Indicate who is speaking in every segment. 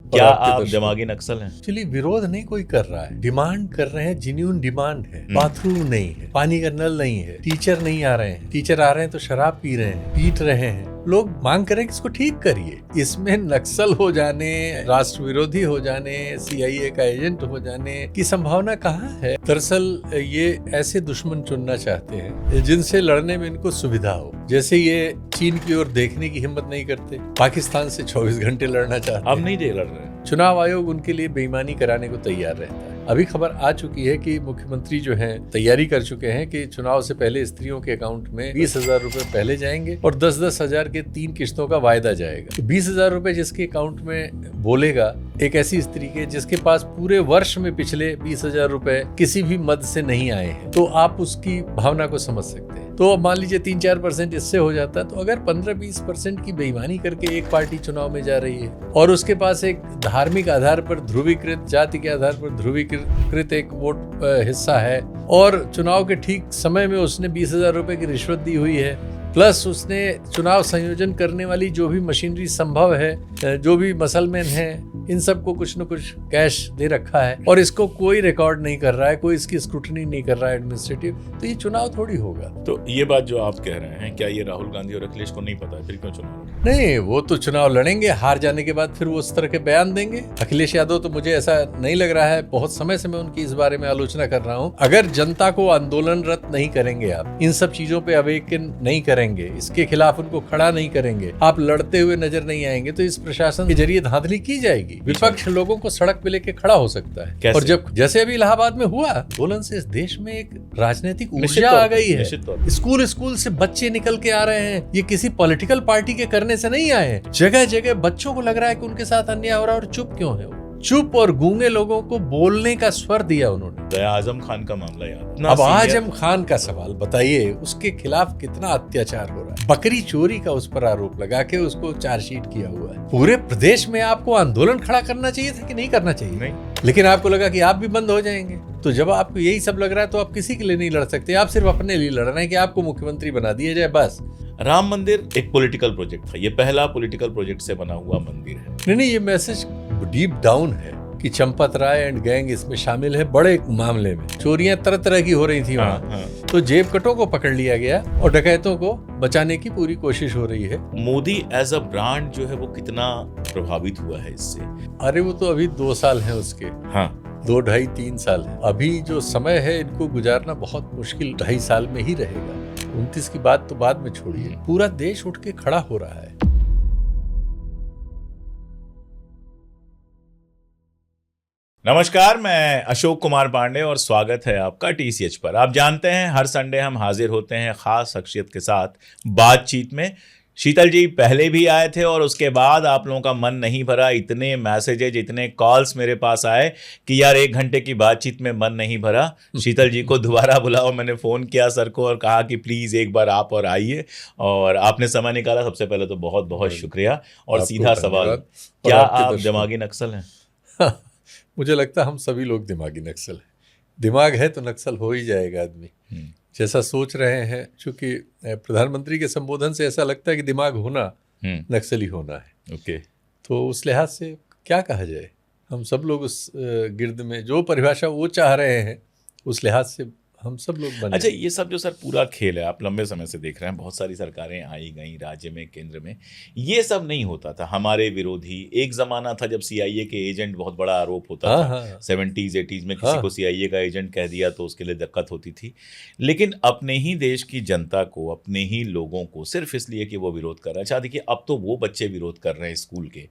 Speaker 1: क्या आप दिमागी नक्सल हैं?
Speaker 2: एक्चुअली विरोध नहीं कोई कर रहा है, डिमांड कर रहे हैं, जेन्युइन डिमांड है। बाथरूम नहीं है, पानी का नल नहीं है, टीचर नहीं आ रहे हैं, टीचर आ रहे हैं तो शराब पी रहे हैं, पीट रहे हैं। लोग मांग करें कि इसको ठीक करिए। इसमें नक्सल हो जाने, राष्ट्र विरोधी हो जाने, सीआईए का एजेंट हो जाने की संभावना कहाँ है? दरअसल ये ऐसे दुश्मन चुनना चाहते हैं जिनसे लड़ने में इनको सुविधा हो। जैसे ये चीन की ओर देखने की हिम्मत नहीं करते, पाकिस्तान से 24 घंटे लड़ना चाहते हैं।
Speaker 1: अब नहीं लड़ रहे।
Speaker 2: चुनाव आयोग उनके लिए बेईमानी कराने को तैयार रहता है। अभी खबर आ चुकी है कि मुख्यमंत्री जो हैं तैयारी कर चुके हैं कि चुनाव से पहले स्त्रियों के अकाउंट में 20,000 रुपए पहले जाएंगे और 10-10 हजार के 3 किश्तों का वायदा जाएगा। तो 20,000 रुपए जिसके अकाउंट में बोलेगा, एक ऐसी स्त्री के जिसके पास पूरे वर्ष में पिछले 20,000 रुपए किसी भी मद से नहीं आए हैं, तो आप उसकी भावना को समझ सकते हैं। तो अब मान लीजिए 3-4% इससे हो जाता है, तो अगर 15-20% की बेईमानी करके एक पार्टी चुनाव में जा रही है और उसके पास एक धार्मिक आधार पर ध्रुवीकृत, जाति के आधार पर ध्रुवीकृत एक वोट हिस्सा है और चुनाव के ठीक समय में उसने 20,000 रुपए की रिश्वत दी हुई है, प्लस उसने चुनाव संयोजन करने वाली जो भी मशीनरी संभव है, जो भी मसलमैन हैं, इन सबको कुछ न कुछ कैश दे रखा है और इसको कोई रिकॉर्ड नहीं कर रहा है, कोई इसकी स्क्रूटनी नहीं कर रहा है एडमिनिस्ट्रेटिव, तो ये चुनाव थोड़ी होगा।
Speaker 1: तो ये बात जो आप कह रहे हैं, क्या ये राहुल गांधी और अखिलेश को नहीं पता है? फिर क्यों चुनाव?
Speaker 2: नहीं, वो तो चुनाव लड़ेंगे, हार जाने के बाद फिर वो उस तरह के बयान देंगे। अखिलेश यादव तो मुझे ऐसा नहीं लग रहा है, बहुत समय से मैं उनकी इस बारे में आलोचना कर रहा हूँ। अगर जनता को आंदोलनरत नहीं करेंगे, आप इन सब चीजों पे अवेकन नहीं करेंगे, इसके खिलाफ उनको खड़ा नहीं करेंगे, आप लड़ते हुए नजर नहीं आएंगे, तो इस प्रशासन के जरिए धांधली की जाएगी। विपक्ष लोगों को सड़क पे लेके खड़ा हो सकता है।
Speaker 1: कैसे?
Speaker 2: और जब जैसे अभी इलाहाबाद में हुआ आंदोलन से इस देश में एक राजनीतिक ऊर्जा आ गई है। स्कूल से बच्चे निकल के आ रहे हैं, ये किसी पॉलिटिकल पार्टी के करने से नहीं आए। जगह जगह बच्चों को लग रहा है कि उनके साथ अन्याय हो रहा है और चुप क्यों है? चुप और गूंगे लोगों को बोलने का स्वर दिया उन्होंने।
Speaker 1: दया आजम खान का मामला याद।
Speaker 2: अब आजम खान का सवाल बताइए, उसके खिलाफ कितना अत्याचार हो रहा है। बकरी चोरी का उस पर आरोप लगा के उसको चार्जशीट किया हुआ है। पूरे प्रदेश में आपको आंदोलन खड़ा करना चाहिए था कि नहीं करना चाहिए?
Speaker 1: नहीं।
Speaker 2: लेकिन आपको लगा कि आप भी बंद हो जाएंगे। तो जब आपको यही सब लग रहा है तो आप किसी के लिए नहीं लड़ सकते, आप सिर्फ अपने लिए लड़ रहे हैं कि आपको मुख्यमंत्री बना दिया जाए, बस।
Speaker 1: राम मंदिर एक पॉलिटिकल प्रोजेक्ट था, ये पहला पॉलिटिकल प्रोजेक्ट से बना हुआ मंदिर है।
Speaker 2: नहीं, ये मैसेज डीप डाउन है कि चंपत राय एंड गैंग इसमें शामिल है। बड़े मामले में चोरियां तरह तरह की हो रही थी वहाँ। तो जेब कटों को पकड़ लिया गया और डकैतों को बचाने की पूरी कोशिश हो रही है।
Speaker 1: मोदी एज अ ब्रांड जो है वो कितना प्रभावित हुआ है इससे?
Speaker 2: अरे वो तो अभी 2 साल है उसके।
Speaker 1: हाँ,
Speaker 2: 2, 2.5, 3 साल है। अभी जो समय है इनको गुजारना बहुत मुश्किल 2.5 साल में ही रहेगा। 29 की बात तो बाद में छोड़िए, पूरा देश उठ के खड़ा हो रहा है।
Speaker 1: नमस्कार, मैं अशोक कुमार पांडे और स्वागत है आपका TCH पर। आप जानते हैं हर संडे हम हाजिर होते हैं खास शख्सियत के साथ बातचीत में। शीतल जी पहले भी आए थे और उसके बाद आप लोगों का मन नहीं भरा। इतने मैसेजेज, इतने कॉल्स मेरे पास आए कि यार 1 घंटे की बातचीत में मन नहीं भरा, शीतल जी को दोबारा बुलाओ। मैंने फ़ोन किया सर को और कहा कि प्लीज़ एक बार आप और आइए, और आपने समय निकाला। सबसे पहले तो बहुत बहुत शुक्रिया। और सीधा सवाल, क्या आप दिमागी नक्सल हैं?
Speaker 2: मुझे लगता है हम सभी लोग दिमागी नक्सल हैं। दिमाग है तो नक्सल हो ही जाएगा आदमी, जैसा सोच रहे हैं। चूंकि प्रधानमंत्री के संबोधन से ऐसा लगता है कि दिमाग होना नक्सली होना है।
Speaker 1: ओके।
Speaker 2: तो उस लिहाज से क्या कहा जाए, हम सब लोग उस गिर्द में जो परिभाषा वो चाह रहे हैं उस लिहाज से हम सब लोग बने।
Speaker 1: अच्छा, ये सब जो सर पूरा खेल है, आप लंबे समय से देख रहे हैं, बहुत सारी सरकारें आई गई राज्य में, केंद्र में, ये सब नहीं होता था। हमारे विरोधी एक ज़माना था जब CIA के एजेंट बहुत बड़ा आरोप होता था। 70s 80s में किसी को CIA का एजेंट कह दिया तो उसके लिए दिक्कत होती थी। लेकिन अपने ही देश की जनता को, अपने ही लोगों को सिर्फ इसलिए कि वो विरोध कर रहा है। अच्छा देखिए, अब तो वो बच्चे विरोध कर रहे हैं स्कूल के,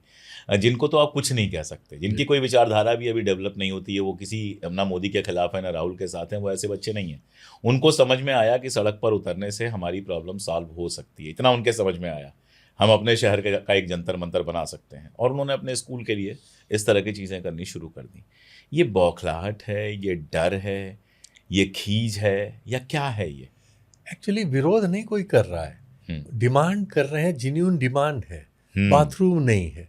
Speaker 1: जिनको तो आप कुछ नहीं कह सकते, जिनकी कोई विचारधारा भी अभी डेवलप नहीं होती है। वो किसी ना मोदी के खिलाफ है ना राहुल के साथ हैं, वो ऐसे बच्चे नहीं हैं। उनको समझ में आया कि सड़क पर उतरने से हमारी प्रॉब्लम सॉल्व हो सकती है। इतना उनके समझ में आया, हम अपने शहर का एक जंतर मंतर बना सकते हैं, और उन्होंने अपने स्कूल के लिए इस तरह की चीज़ें करनी शुरू कर दी। ये बौखलाहट है, ये डर है, ये खीज है, या क्या है? ये
Speaker 2: एक्चुअली विरोध नहीं कोई कर रहा है, डिमांड कर रहे हैं, जेन्युइन डिमांड है। बाथरूम नहीं है,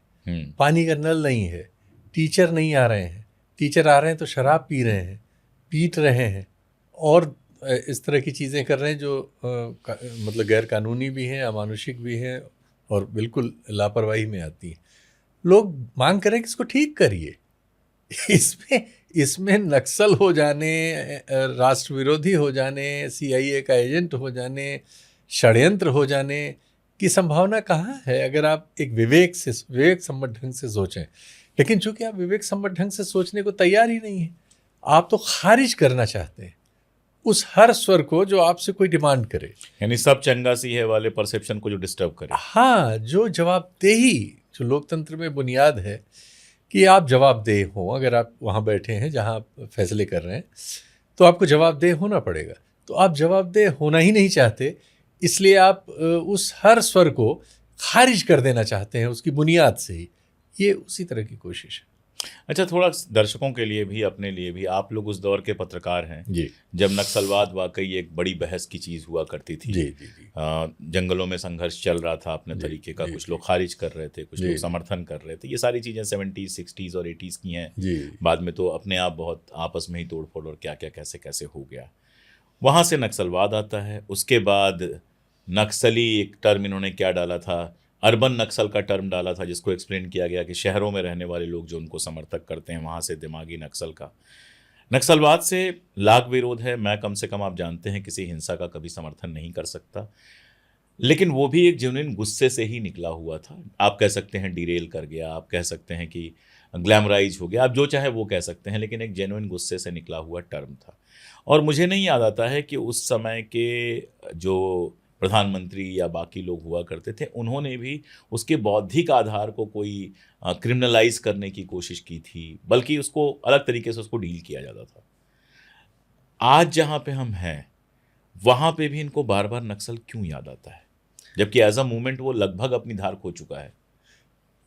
Speaker 2: पानी का नल नहीं है, टीचर नहीं आ रहे हैं, टीचर आ रहे हैं तो शराब पी रहे हैं, पीट रहे हैं और इस तरह की चीज़ें कर रहे हैं जो मतलब गैर कानूनी भी हैं, अमानुषिक भी हैं और बिल्कुल लापरवाही में आती हैं। लोग मांग करें कि इसको ठीक करिए। इसमें नक्सल हो जाने, राष्ट्र विरोधी हो जाने, CIA का एजेंट हो जाने, षड्यंत्र हो जाने की संभावना कहाँ है अगर आप एक विवेक सम्मत ढंग से सोचें। लेकिन चूंकि आप विवेक सम्मत ढंग से सोचने को तैयार ही नहीं है, आप तो खारिज करना चाहते हैं उस हर स्वर को जो आपसे कोई डिमांड करे,
Speaker 1: यानी सब चंगा सी है वाले परसेप्शन को जो डिस्टर्ब करे।
Speaker 2: हाँ, जो जवाबदेही, जो लोकतंत्र में बुनियाद है कि आप जवाबदेह हो। अगर आप वहाँ बैठे हैं जहाँ आप फैसले कर रहे हैं तो आपको जवाबदेह होना पड़ेगा। तो आप जवाबदेह होना ही नहीं चाहते, इसलिए आप उस हर स्वर को खारिज कर देना चाहते हैं उसकी बुनियाद से ही। ये उसी तरह की कोशिश है।
Speaker 1: अच्छा, थोड़ा दर्शकों के लिए भी, अपने लिए भी, आप लोग उस दौर के पत्रकार हैं
Speaker 2: जी,
Speaker 1: जब नक्सलवाद वाकई एक बड़ी बहस की चीज़ हुआ करती थी।
Speaker 2: जी जी जी।
Speaker 1: जंगलों में संघर्ष चल रहा था अपने तरीके का, कुछ लोग खारिज कर रहे थे, कुछ लोग समर्थन कर रहे थे। ये सारी चीज़ें 70s 60s और 80s की हैं
Speaker 2: जी।
Speaker 1: बाद में तो अपने आप बहुत आपस में ही तोड़फोड़ और क्या क्या कैसे कैसे हो गया। वहाँ से नक्सलवाद आता है। उसके बाद नक्सली एक टर्म इन्होंने क्या डाला था, अर्बन नक्सल का टर्म डाला था, जिसको एक्सप्लेन किया गया कि शहरों में रहने वाले लोग जो उनको समर्थक करते हैं, वहाँ से दिमागी नक्सल का। नक्सलवाद से लाख विरोध है। मैं कम से कम, आप जानते हैं, किसी हिंसा का कभी समर्थन नहीं कर सकता, लेकिन वो भी एक जेन्युइन गुस्से से ही निकला हुआ था। आप कह सकते हैं डिरेल कर गया, आप कह सकते हैं कि ग्लैमराइज हो गया, आप जो चाहे वो कह सकते हैं, लेकिन एक जेन्युइन गुस्से से निकला हुआ टर्म था। और मुझे नहीं याद आता है कि उस समय के जो प्रधानमंत्री या बाकी लोग हुआ करते थे, उन्होंने भी उसके बौद्धिक आधार को कोई क्रिमिनलाइज करने की कोशिश की थी, बल्कि उसको अलग तरीके से उसको डील किया जाता था। आज जहाँ पे हम हैं वहाँ पे भी इनको बार बार नक्सल क्यों याद आता है, जबकि एज अ मूवमेंट वो लगभग अपनी धार खो चुका है?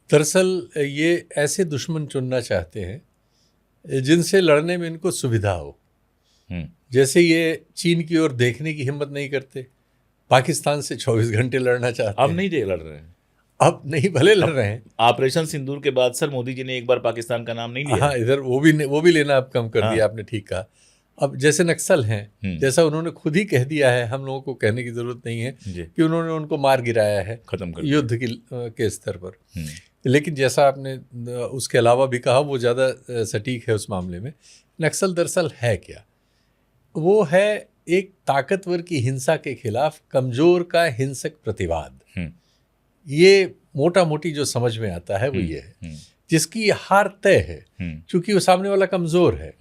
Speaker 2: दरअसल ये ऐसे दुश्मन चुनना चाहते हैं जिनसे लड़ने में इनको सुविधा हो। जैसे ये चीन की ओर देखने की हिम्मत नहीं करते, पाकिस्तान से 24 घंटे लड़ना चाहते हैं।
Speaker 1: अब नहीं लड़ रहे हैं,
Speaker 2: अब नहीं, भले लड़ रहे हैं।
Speaker 1: ऑपरेशन सिंदूर के बाद सर मोदी जी ने एक बार पाकिस्तान का नाम नहीं लिया।
Speaker 2: हाँ, इधर वो भी लेना अब कम कर दिया, आपने ठीक कहा। अब जैसे नक्सल हैं, जैसा उन्होंने खुद ही कह दिया है, हम लोगों को कहने की जरूरत नहीं है कि उन्होंने उनको मार गिराया है, खत्म कर युद्ध के स्तर पर। लेकिन जैसा आपने उसके अलावा भी कहा, वो ज़्यादा सटीक है उस मामले में। नक्सल दरअसल है क्या? वो है एक ताकतवर की हिंसा के खिलाफ कमजोर का हिंसक प्रतिवाद। ये मोटा मोटी जो समझ में आता है वो ये है, जिसकी हार तय है क्योंकि वो सामने वाला कमजोर है।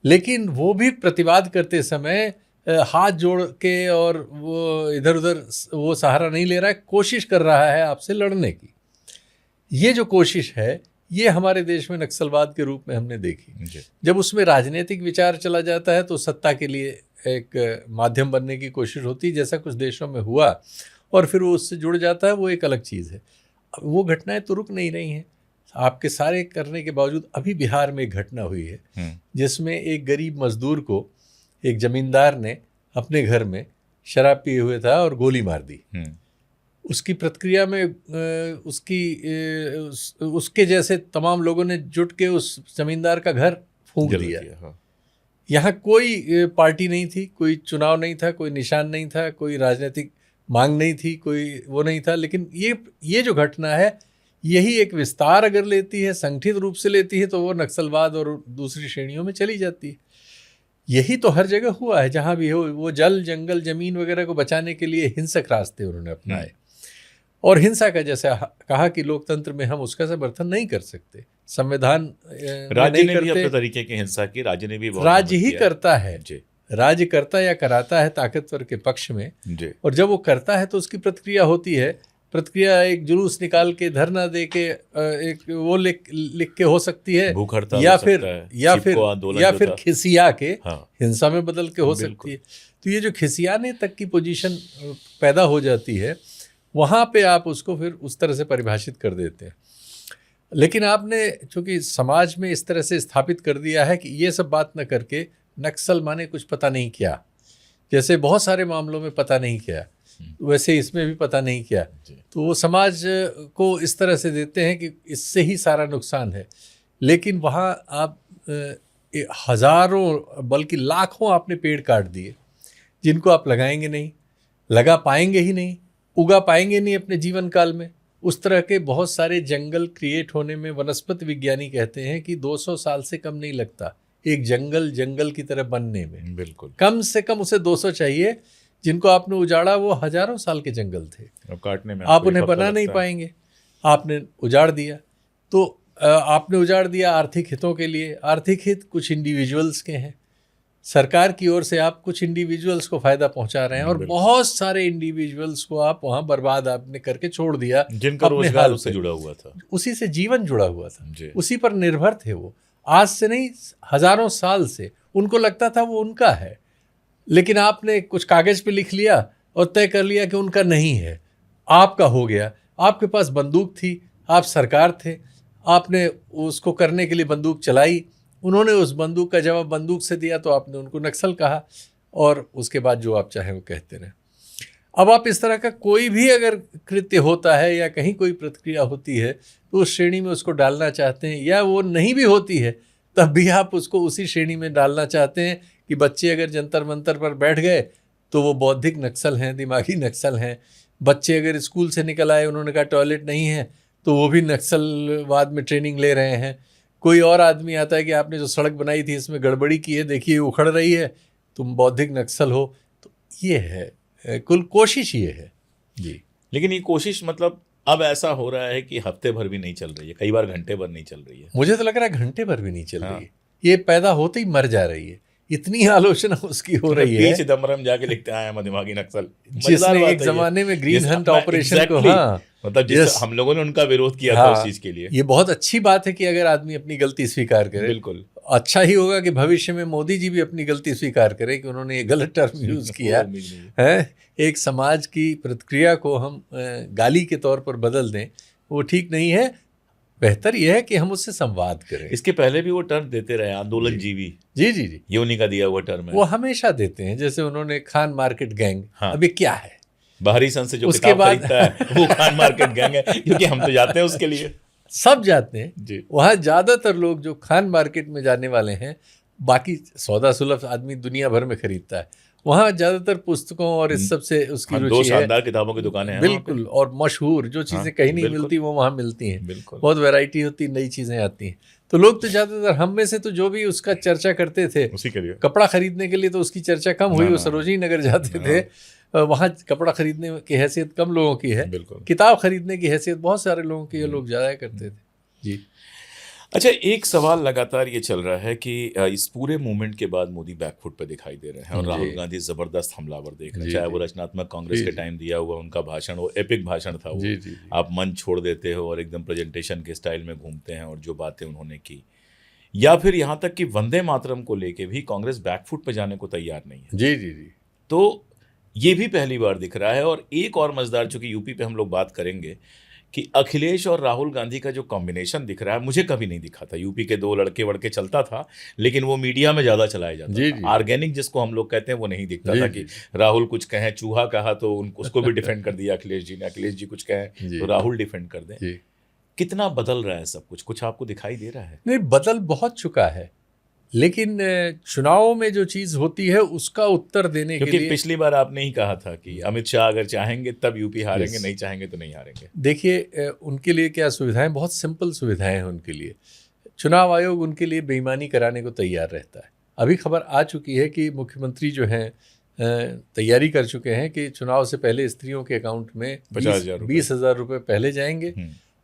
Speaker 2: लेकिन वो भी प्रतिवाद करते समय हाथ जोड़ के और वो इधर उधर वो सहारा नहीं ले रहा है, कोशिश कर रहा है आपसे लड़ने की। ये जो कोशिश है, ये हमारे देश में नक्सलवाद के रूप में हमने देखी। जब उसमें राजनीतिक विचार चला जाता है तो सत्ता के लिए एक माध्यम बनने की कोशिश होती है, जैसा कुछ देशों में हुआ, और फिर वो उससे जुड़ जाता है, वो एक अलग चीज़ है। वो घटनाएं तो रुक नहीं रही हैं। आपके सारे करने के बावजूद अभी बिहार में एक घटना हुई है जिसमें एक गरीब मजदूर को एक जमींदार ने अपने घर में शराब पिए हुए था और गोली मार दी। उसकी प्रतिक्रिया में उसके जैसे तमाम लोगों ने जुट के उस जमींदार का घर फूंक दिया। यहाँ कोई पार्टी नहीं थी, कोई चुनाव नहीं था, कोई निशान नहीं था, कोई राजनीतिक मांग नहीं थी, कोई वो नहीं था। लेकिन ये जो घटना है, यही एक विस्तार अगर लेती है, संगठित रूप से लेती है, तो वो नक्सलवाद और दूसरी श्रेणियों में चली जाती है। यही तो हर जगह हुआ है, जहाँ भी हो। वो जल, जंगल, जमीन वगैरह को बचाने के लिए हिंसक रास्ते उन्होंने अपनाए। और हिंसा का जैसा कहा कि लोकतंत्र में हम उसका समर्थन नहीं कर सकते, संविधान
Speaker 1: राज्य ने भी अपने तरीके की हिंसा की, राज्य ने भी
Speaker 2: राज्य ही करता है, राज्य करता या कराता है ताकतवर के पक्ष में। और जब वो करता है तो उसकी प्रतिक्रिया होती है। प्रतिक्रिया एक जुलूस निकाल के, धरना दे के, एक वो लिख के हो सकती है,
Speaker 1: भूख हड़ताल
Speaker 2: या फिर खिसिया के हिंसा में बदल के हो सकती है। तो ये जो खिसियाने तक की पोजीशन पैदा हो जाती है, वहाँ पे आप उसको फिर उस तरह से परिभाषित कर देते हैं। लेकिन आपने चूंकि समाज में इस तरह से स्थापित कर दिया है कि ये सब बात न करके नक्सल माने कुछ पता नहीं किया, जैसे बहुत सारे मामलों में पता नहीं किया, वैसे इसमें भी पता नहीं किया, तो वो समाज को इस तरह से देते हैं कि इससे ही सारा नुकसान है। लेकिन वहाँ आप हजारों बल्कि लाखों आपने पेड़ काट दिए, जिनको आप लगाएंगे नहीं, लगा पाएंगे ही नहीं, उगा पाएंगे नहीं अपने जीवन काल में। उस तरह के बहुत सारे जंगल क्रिएट होने में वनस्पति विज्ञानी कहते हैं कि 200 साल से कम नहीं लगता एक जंगल की तरह बनने में।
Speaker 1: बिल्कुल,
Speaker 2: कम से कम उसे 200 चाहिए। जिनको आपने उजाड़ा वो हजारों साल के जंगल थे,
Speaker 1: अब काटने में
Speaker 2: आप उन्हें बना नहीं पाएंगे। आपने उजाड़ दिया, तो आपने उजाड़ दिया आर्थिक हितों के लिए। आर्थिक हित कुछ इंडिविजुअल्स के हैं, सरकार की ओर से आप कुछ इंडिविजुअल्स को फायदा पहुंचा रहे हैं, और बहुत सारे इंडिविजुअल्स को आप वहां बर्बाद आपने करके छोड़ दिया,
Speaker 1: जिनका रोजगार उससे जुड़ा हुआ था,
Speaker 2: उसी से जीवन जुड़ा हुआ था, उसी पर निर्भर थे वो। आज से नहीं, हजारों साल से उनको लगता था वो उनका है, लेकिन आपने कुछ कागज पे लिख लिया और तय कर लिया कि उनका नहीं है, आपका हो गया। आपके पास बंदूक थी, आप सरकार थे, आपने उसको करने के लिए बंदूक चलाई, उन्होंने उस बंदूक का जवाब बंदूक से दिया, तो आपने उनको नक्सल कहा, और उसके बाद जो आप चाहें वो कहते रहे। अब आप इस तरह का कोई भी अगर कृत्य होता है या कहीं कोई प्रतिक्रिया होती है तो उस श्रेणी में उसको डालना चाहते हैं, या वो नहीं भी होती है तब भी आप उसको उसी श्रेणी में डालना चाहते हैं कि बच्चे अगर जंतर मंतर पर बैठ गए तो वो बौद्धिक नक्सल हैं, दिमागी नक्सल हैं। बच्चे अगर स्कूल से निकल आए, उन्होंने कहा टॉयलेट नहीं है, तो वो भी नक्सलवाद में ट्रेनिंग ले रहे हैं। कोई और आदमी आता है कि आपने जो सड़क बनाई थी इसमें गड़बड़ी की है, देखिए उखड़ रही है, तुम बौद्धिक नक्सल हो। तो ये है, कुल कोशिश ये है जी।
Speaker 1: लेकिन ये कोशिश मतलब अब ऐसा हो रहा है कि हफ्ते भर भी नहीं चल रही है, कई बार घंटे भर नहीं चल रही है।
Speaker 2: मुझे तो लग रहा है घंटे भर भी नहीं चल रही है, ये पैदा होते ही मर जा रही है, इतनी आलोचना उसकी हो रही है।
Speaker 1: चिदम्बरम जाके लिखते आए हम दिमागी नक्सल,
Speaker 2: जिसने एक जमाने में ग्रीन हंट ऑपरेशन को,
Speaker 1: मतलब जिस हम लोगों ने उनका विरोध किया था उस चीज के लिए।
Speaker 2: ये बहुत अच्छी बात है कि अगर आदमी अपनी गलती स्वीकार करे।
Speaker 1: बिल्कुल
Speaker 2: अच्छा ही होगा कि भविष्य में मोदी जी भी अपनी गलती स्वीकार करें कि उन्होंने ये गलत टर्म यूज किया है। एक समाज की प्रतिक्रिया को हम गाली के तौर पर बदल दें, वो ठीक नहीं है। बेहतर यह है कि हम उससे संवाद करें।
Speaker 1: इसके पहले भी वो टर्म देते रहे, आंदोलन जीवी।
Speaker 2: जी जी जी,
Speaker 1: ये उन्हीं का दिया हुआ टर्म है।
Speaker 2: वो हमेशा देते हैं, जैसे उन्होंने खान मार्केट गैंग।
Speaker 1: हाँ।
Speaker 2: अब ये क्या है?
Speaker 1: बाहरी संघ से जो किताब खरीदता है वो खान मार्केट गैंग है, क्योंकि हम तो जाते हैं उसके लिए।
Speaker 2: सब जाते हैं
Speaker 1: जी।
Speaker 2: वहाँ ज्यादातर लोग जो खान मार्केट में जाने वाले हैं, बाकी सौदा सुलभ आदमी दुनिया भर में खरीदता है, वहाँ ज्यादातर पुस्तकों और इस सब से उसकी रुचि है।
Speaker 1: 2 शानदार किताबों की दुकानें हैं
Speaker 2: बिल्कुल, और मशहूर जो चीजें कहीं नहीं मिलती वो वहाँ मिलती हैं। बहुत वैरायटी होती, नई चीजें आती हैं। तो लोग तो ज्यादातर, हम में से तो जो भी उसका चर्चा करते थे
Speaker 1: उसी के लिए,
Speaker 2: कपड़ा खरीदने के लिए तो उसकी चर्चा कम हुई। वो सरोजिनी नगर जाते थे, वहाँ कपड़ा खरीदने की हैसियत कम लोगों की है, किताब खरीदने की हैसियत बहुत सारे लोगों की है, लोग जाया करते थे जी।
Speaker 1: अच्छा, एक सवाल लगातार ये चल रहा है कि इस पूरे मूवमेंट के बाद मोदी बैकफुट पे दिखाई दे रहे हैं और राहुल गांधी जबरदस्त हमलावर देख रहे हैं। चाहे वो रचनात्मक कांग्रेस के टाइम दिया हुआ उनका भाषण, वो एपिक भाषण था, वो आप मन छोड़ देते हो और एकदम प्रेजेंटेशन के स्टाइल में घूमते हैं, और जो बातें उन्होंने की, या फिर यहाँ तक कि वंदे मातरम को लेके भी कांग्रेस बैकफुट पे जाने को तैयार नहीं है।
Speaker 2: जी जी जी।
Speaker 1: तो ये भी पहली बार दिख रहा है। और एक और मजेदार, चूंकि यूपी पे हम लोग बात करेंगे, कि अखिलेश और राहुल गांधी का जो कॉम्बिनेशन दिख रहा है, मुझे कभी नहीं दिखा था। यूपी के 2 लड़के वड़के चलता था, लेकिन वो मीडिया में ज्यादा चलाया जाता था। ऑर्गेनिक जिसको हम लोग कहते हैं वो नहीं दिखता था कि राहुल कुछ कहें, चूहा कहा तो उसको भी डिफेंड कर दिया अखिलेश जी ने, अखिलेश जी कुछ कहें तो राहुल डिफेंड कर दें। कितना बदल रहा है सब कुछ, कुछ आपको दिखाई दे रहा है?
Speaker 2: नहीं, बदल बहुत चुका है, लेकिन चुनाव में जो चीज होती है उसका उत्तर देने के लिए,
Speaker 1: क्योंकि पिछली बार आपने ही कहा था कि अमित शाह अगर चाहेंगे तब यूपी हारेंगे, नहीं चाहेंगे तो नहीं हारेंगे।
Speaker 2: देखिए, उनके लिए क्या सुविधाएं, बहुत सिंपल सुविधाएं हैं उनके लिए। चुनाव आयोग उनके लिए बेईमानी कराने को तैयार रहता है। अभी खबर आ चुकी है कि मुख्यमंत्री जो हैं तैयारी कर चुके हैं कि चुनाव से पहले स्त्रियों के अकाउंट में 20,000 रुपये पहले जाएंगे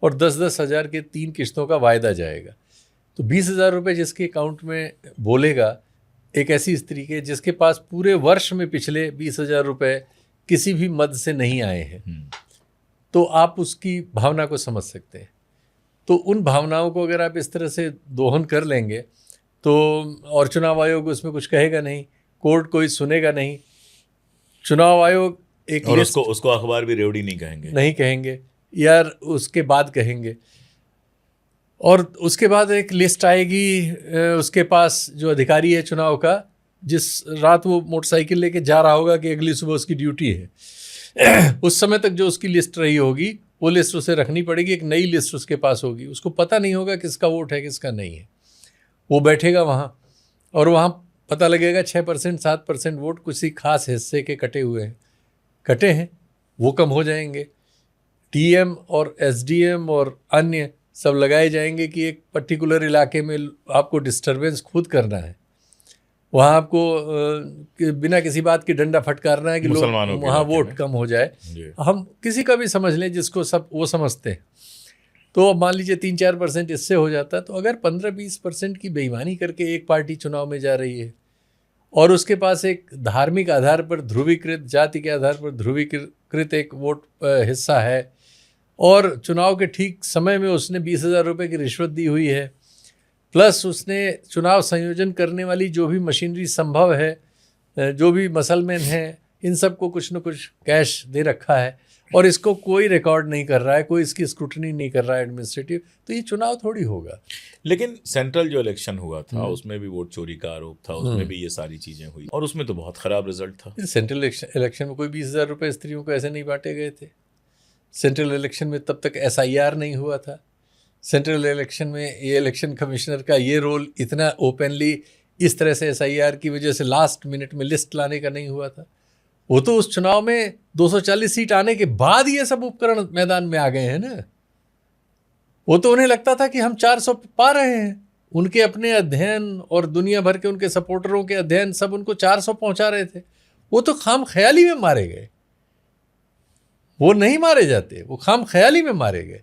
Speaker 2: और 10-10 हज़ार के 3 किश्तों का वायदा जाएगा। तो 20,000 रुपये जिसके अकाउंट में बोलेगा, एक ऐसी स्त्री के जिसके पास पूरे वर्ष में पिछले 20,000 रुपये किसी भी मद से नहीं आए हैं, तो आप उसकी भावना को समझ सकते हैं। तो उन भावनाओं को अगर आप इस तरह से दोहन कर लेंगे तो, और चुनाव आयोग उसमें कुछ कहेगा नहीं, कोर्ट कोई सुनेगा नहीं, चुनाव आयोग एक
Speaker 1: और उसको अखबार भी रेवड़ी नहीं
Speaker 2: कहेंगे यार, उसके बाद कहेंगे। और उसके बाद एक लिस्ट आएगी उसके पास, जो अधिकारी है चुनाव का, जिस रात वो मोटरसाइकिल लेके जा रहा होगा कि अगली सुबह उसकी ड्यूटी है, उस समय तक जो उसकी लिस्ट रही होगी वो लिस्ट उसे रखनी पड़ेगी। एक नई लिस्ट उसके पास होगी, उसको पता नहीं होगा किसका वोट है किसका नहीं है। वो बैठेगा वहाँ और वहाँ पता लगेगा 6% 7% वोट किसी खास हिस्से के कटे हैं, वो कम हो जाएंगे। टीएम और एसडीएम और अन्य सब लगाए जाएंगे कि एक पर्टिकुलर इलाके में आपको डिस्टरबेंस खुद करना है, वहाँ आपको बिना किसी बात की डंडा फटकारना है कि लोग वहाँ वोट कम हो जाए। हम किसी का भी समझ लें जिसको सब वो समझते हैं, तो मान लीजिए 3-4% इससे हो जाता है। तो अगर 15-20% की बेईमानी करके एक पार्टी चुनाव में जा रही है और उसके पास एक धार्मिक आधार पर ध्रुवीकृत, जाति के आधार पर ध्रुवीकृत एक वोट हिस्सा है, और चुनाव के ठीक समय में उसने 20,000 रुपये की रिश्वत दी हुई है, प्लस उसने चुनाव संयोजन करने वाली जो भी मशीनरी संभव है, जो भी मसलमैन हैं, इन सबको कुछ न कुछ कैश दे रखा है, और इसको कोई रिकॉर्ड नहीं कर रहा है, कोई इसकी स्क्रूटनी नहीं कर रहा है एडमिनिस्ट्रेटिव, तो ये चुनाव थोड़ी होगा।
Speaker 1: लेकिन सेंट्रल जो इलेक्शन हुआ था उसमें भी वोट चोरी का आरोप था, उसमें भी ये सारी चीजें हुई और उसमें तो बहुत खराब रिजल्ट था।
Speaker 2: सेंट्रल इलेक्शन में कोई 20,000 रुपये स्त्रियों को ऐसे नहीं बांटे गए थे। सेंट्रल इलेक्शन में तब तक SIR नहीं हुआ था। सेंट्रल इलेक्शन में ये इलेक्शन कमिश्नर का ये रोल इतना ओपनली इस तरह से SIR की वजह से लास्ट मिनट में लिस्ट लाने का नहीं हुआ था। वो तो उस चुनाव में 240 सीट आने के बाद ये सब उपकरण मैदान में आ गए हैं ना। वो तो उन्हें लगता था कि हम 400 पा रहे हैं, उनके अपने अध्ययन और दुनिया भर के उनके सपोर्टरों के अध्ययन सब उनको 400 पहुंचा रहे थे। वो तो खाम ख्याली में मारे गए, वो नहीं मारे जाते, वो खाम ख्याली में मारे गए।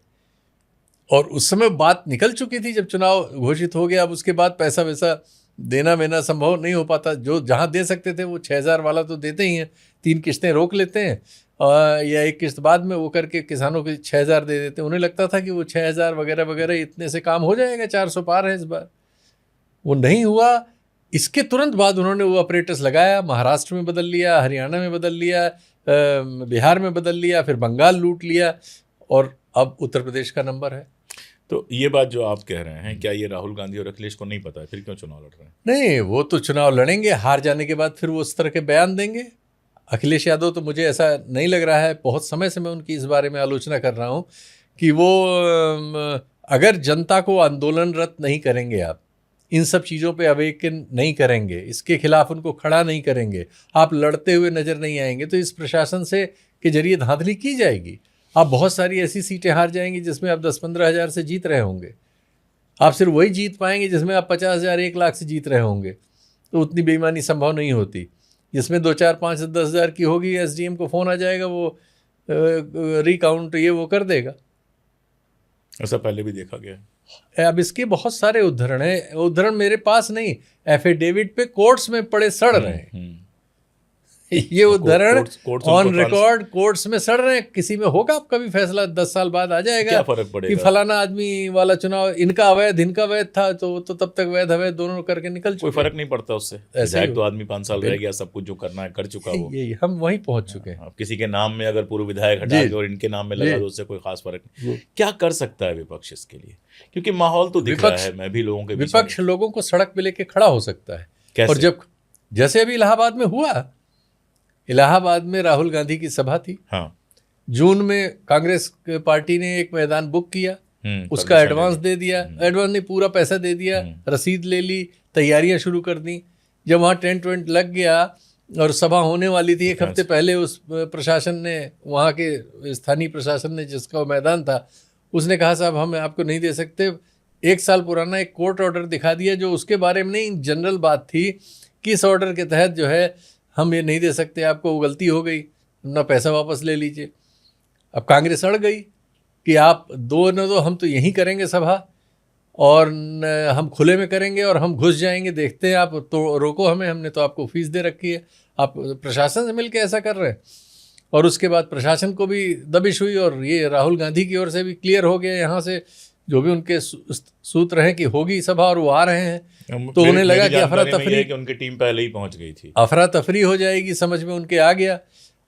Speaker 2: और उस समय बात निकल चुकी थी जब चुनाव घोषित हो गया। अब उसके बाद पैसा वैसा देना वेना संभव नहीं हो पाता। जो जहां दे सकते थे वो 6,000 वाला तो देते ही हैं, 3 किस्तें रोक लेते हैं या एक किस्त बाद में वो करके किसानों को 6,000 दे देते हैं। उन्हें लगता था कि वो 6,000 वगैरह वगैरह इतने से काम हो जाएगा, 400 पार है इस बार। वो नहीं हुआ। इसके तुरंत बाद उन्होंने वो ऑपरेटर्स लगाया, महाराष्ट्र में बदल लिया, हरियाणा में बदल लिया, बिहार में बदल लिया, फिर बंगाल लूट लिया, और अब उत्तर प्रदेश का नंबर है।
Speaker 1: तो ये बात जो आप कह रहे हैं, क्या ये राहुल गांधी और अखिलेश को नहीं पता है? फिर क्यों चुनाव लड़ रहे हैं?
Speaker 2: नहीं, वो तो चुनाव लड़ेंगे, हार जाने के बाद फिर वो उस तरह के बयान देंगे। अखिलेश यादव तो मुझे ऐसा नहीं लग रहा है, बहुत समय से मैं उनकी इस बारे में आलोचना कर रहा हूँ कि वो अगर जनता को आंदोलनरत नहीं करेंगे, आप इन सब चीज़ों पे अवेकन नहीं करेंगे, इसके खिलाफ उनको खड़ा नहीं करेंगे, आप लड़ते हुए नजर नहीं आएंगे, तो इस प्रशासन से के जरिए धांधली की जाएगी। आप बहुत सारी ऐसी सीटें हार जाएंगी जिसमें आप 10-15 हज़ार से जीत रहे होंगे। आप सिर्फ वही जीत पाएंगे जिसमें आप 50,000, 1 लाख से जीत रहे होंगे। तो उतनी बेईमानी संभव नहीं होती। जिसमें 2, 4, 5, 10 हज़ार की होगी, SDM को फ़ोन आ जाएगा, वो रिकाउंट ये वो कर देगा।
Speaker 1: ऐसा पहले भी देखा गया है।
Speaker 2: अब इसके बहुत सारे उदाहरण हैं। उदाहरण मेरे पास नहीं, एफिडेविट पे कोर्ट्स में पड़े सड़ रहे हैं। ये उदाहरण ऑन रिकॉर्ड कोर्ट्स में सड़ रहे हैं। किसी में होगा आप कभी फैसला 10 साल बाद आ जाएगा,
Speaker 1: क्या फर्क पड़ेगा
Speaker 2: कि फलाना आदमी वाला चुनाव इनका अवैध, इनका वैध था, तो तब तक वैध अवैध दोनों करके निकल चुके।
Speaker 1: कोई फर्क नहीं पड़ता उससे। ऐसा तो आदमी 5 साल रह गया, सब कुछ जो करना है कर चुका वो।
Speaker 2: यही हम वहीं पहुंच चुके हैं।
Speaker 1: किसी के नाम में अगर पूर्व विधायक हटा के और इनके नाम में लगा दो, उससे कोई खास फर्क नहीं। क्या कर सकता है विपक्ष इसके लिए? क्योंकि माहौल तो दिख रहा है। मैं भी लोगों के
Speaker 2: विपक्ष लोगों को सड़क पे लेके खड़ा हो सकता है। और जब जैसे अभी इलाहाबाद में हुआ, इलाहाबाद में राहुल गांधी की सभा थी।
Speaker 1: हाँ।
Speaker 2: जून में कांग्रेस पार्टी ने एक मैदान बुक किया, उसका एडवांस दे दिया, एडवांस नहीं पूरा पैसा दे दिया, रसीद ले ली, तैयारियां शुरू कर दी। जब वहाँ टेंट वेंट लग गया और सभा होने वाली थी, 1 हफ्ते पहले उस प्रशासन ने, वहाँ के स्थानीय प्रशासन ने, जिसका मैदान था, उसने कहा साहब हम आपको नहीं दे सकते। 1 साल पुराना एक कोर्ट ऑर्डर दिखा दिया जो उसके बारे में नहीं, जनरल बात थी कि इस ऑर्डर के तहत जो है हम ये नहीं दे सकते आपको, वो गलती हो गई, अपना पैसा वापस ले लीजिए। अब कांग्रेस अड़ गई कि आप दो न दो, हम तो यहीं करेंगे सभा और हम खुले में करेंगे और हम घुस जाएंगे, देखते हैं, आप तो रोको हमें, हमने तो आपको फीस दे रखी है, आप प्रशासन से मिलकर ऐसा कर रहे हैं। और उसके बाद प्रशासन को भी दबिश हुई और ये राहुल गांधी की ओर से भी क्लियर हो गया, यहाँ से जो भी उनके सूत्र हैं कि होगी सभा और वो आ रहे हैं। तो उन्हें लगा कि अफरा तफरी,
Speaker 1: कि उनकी टीम पहले ही पहुंच गई थी,
Speaker 2: अफरा तफरी हो जाएगी, समझ में उनके आ गया।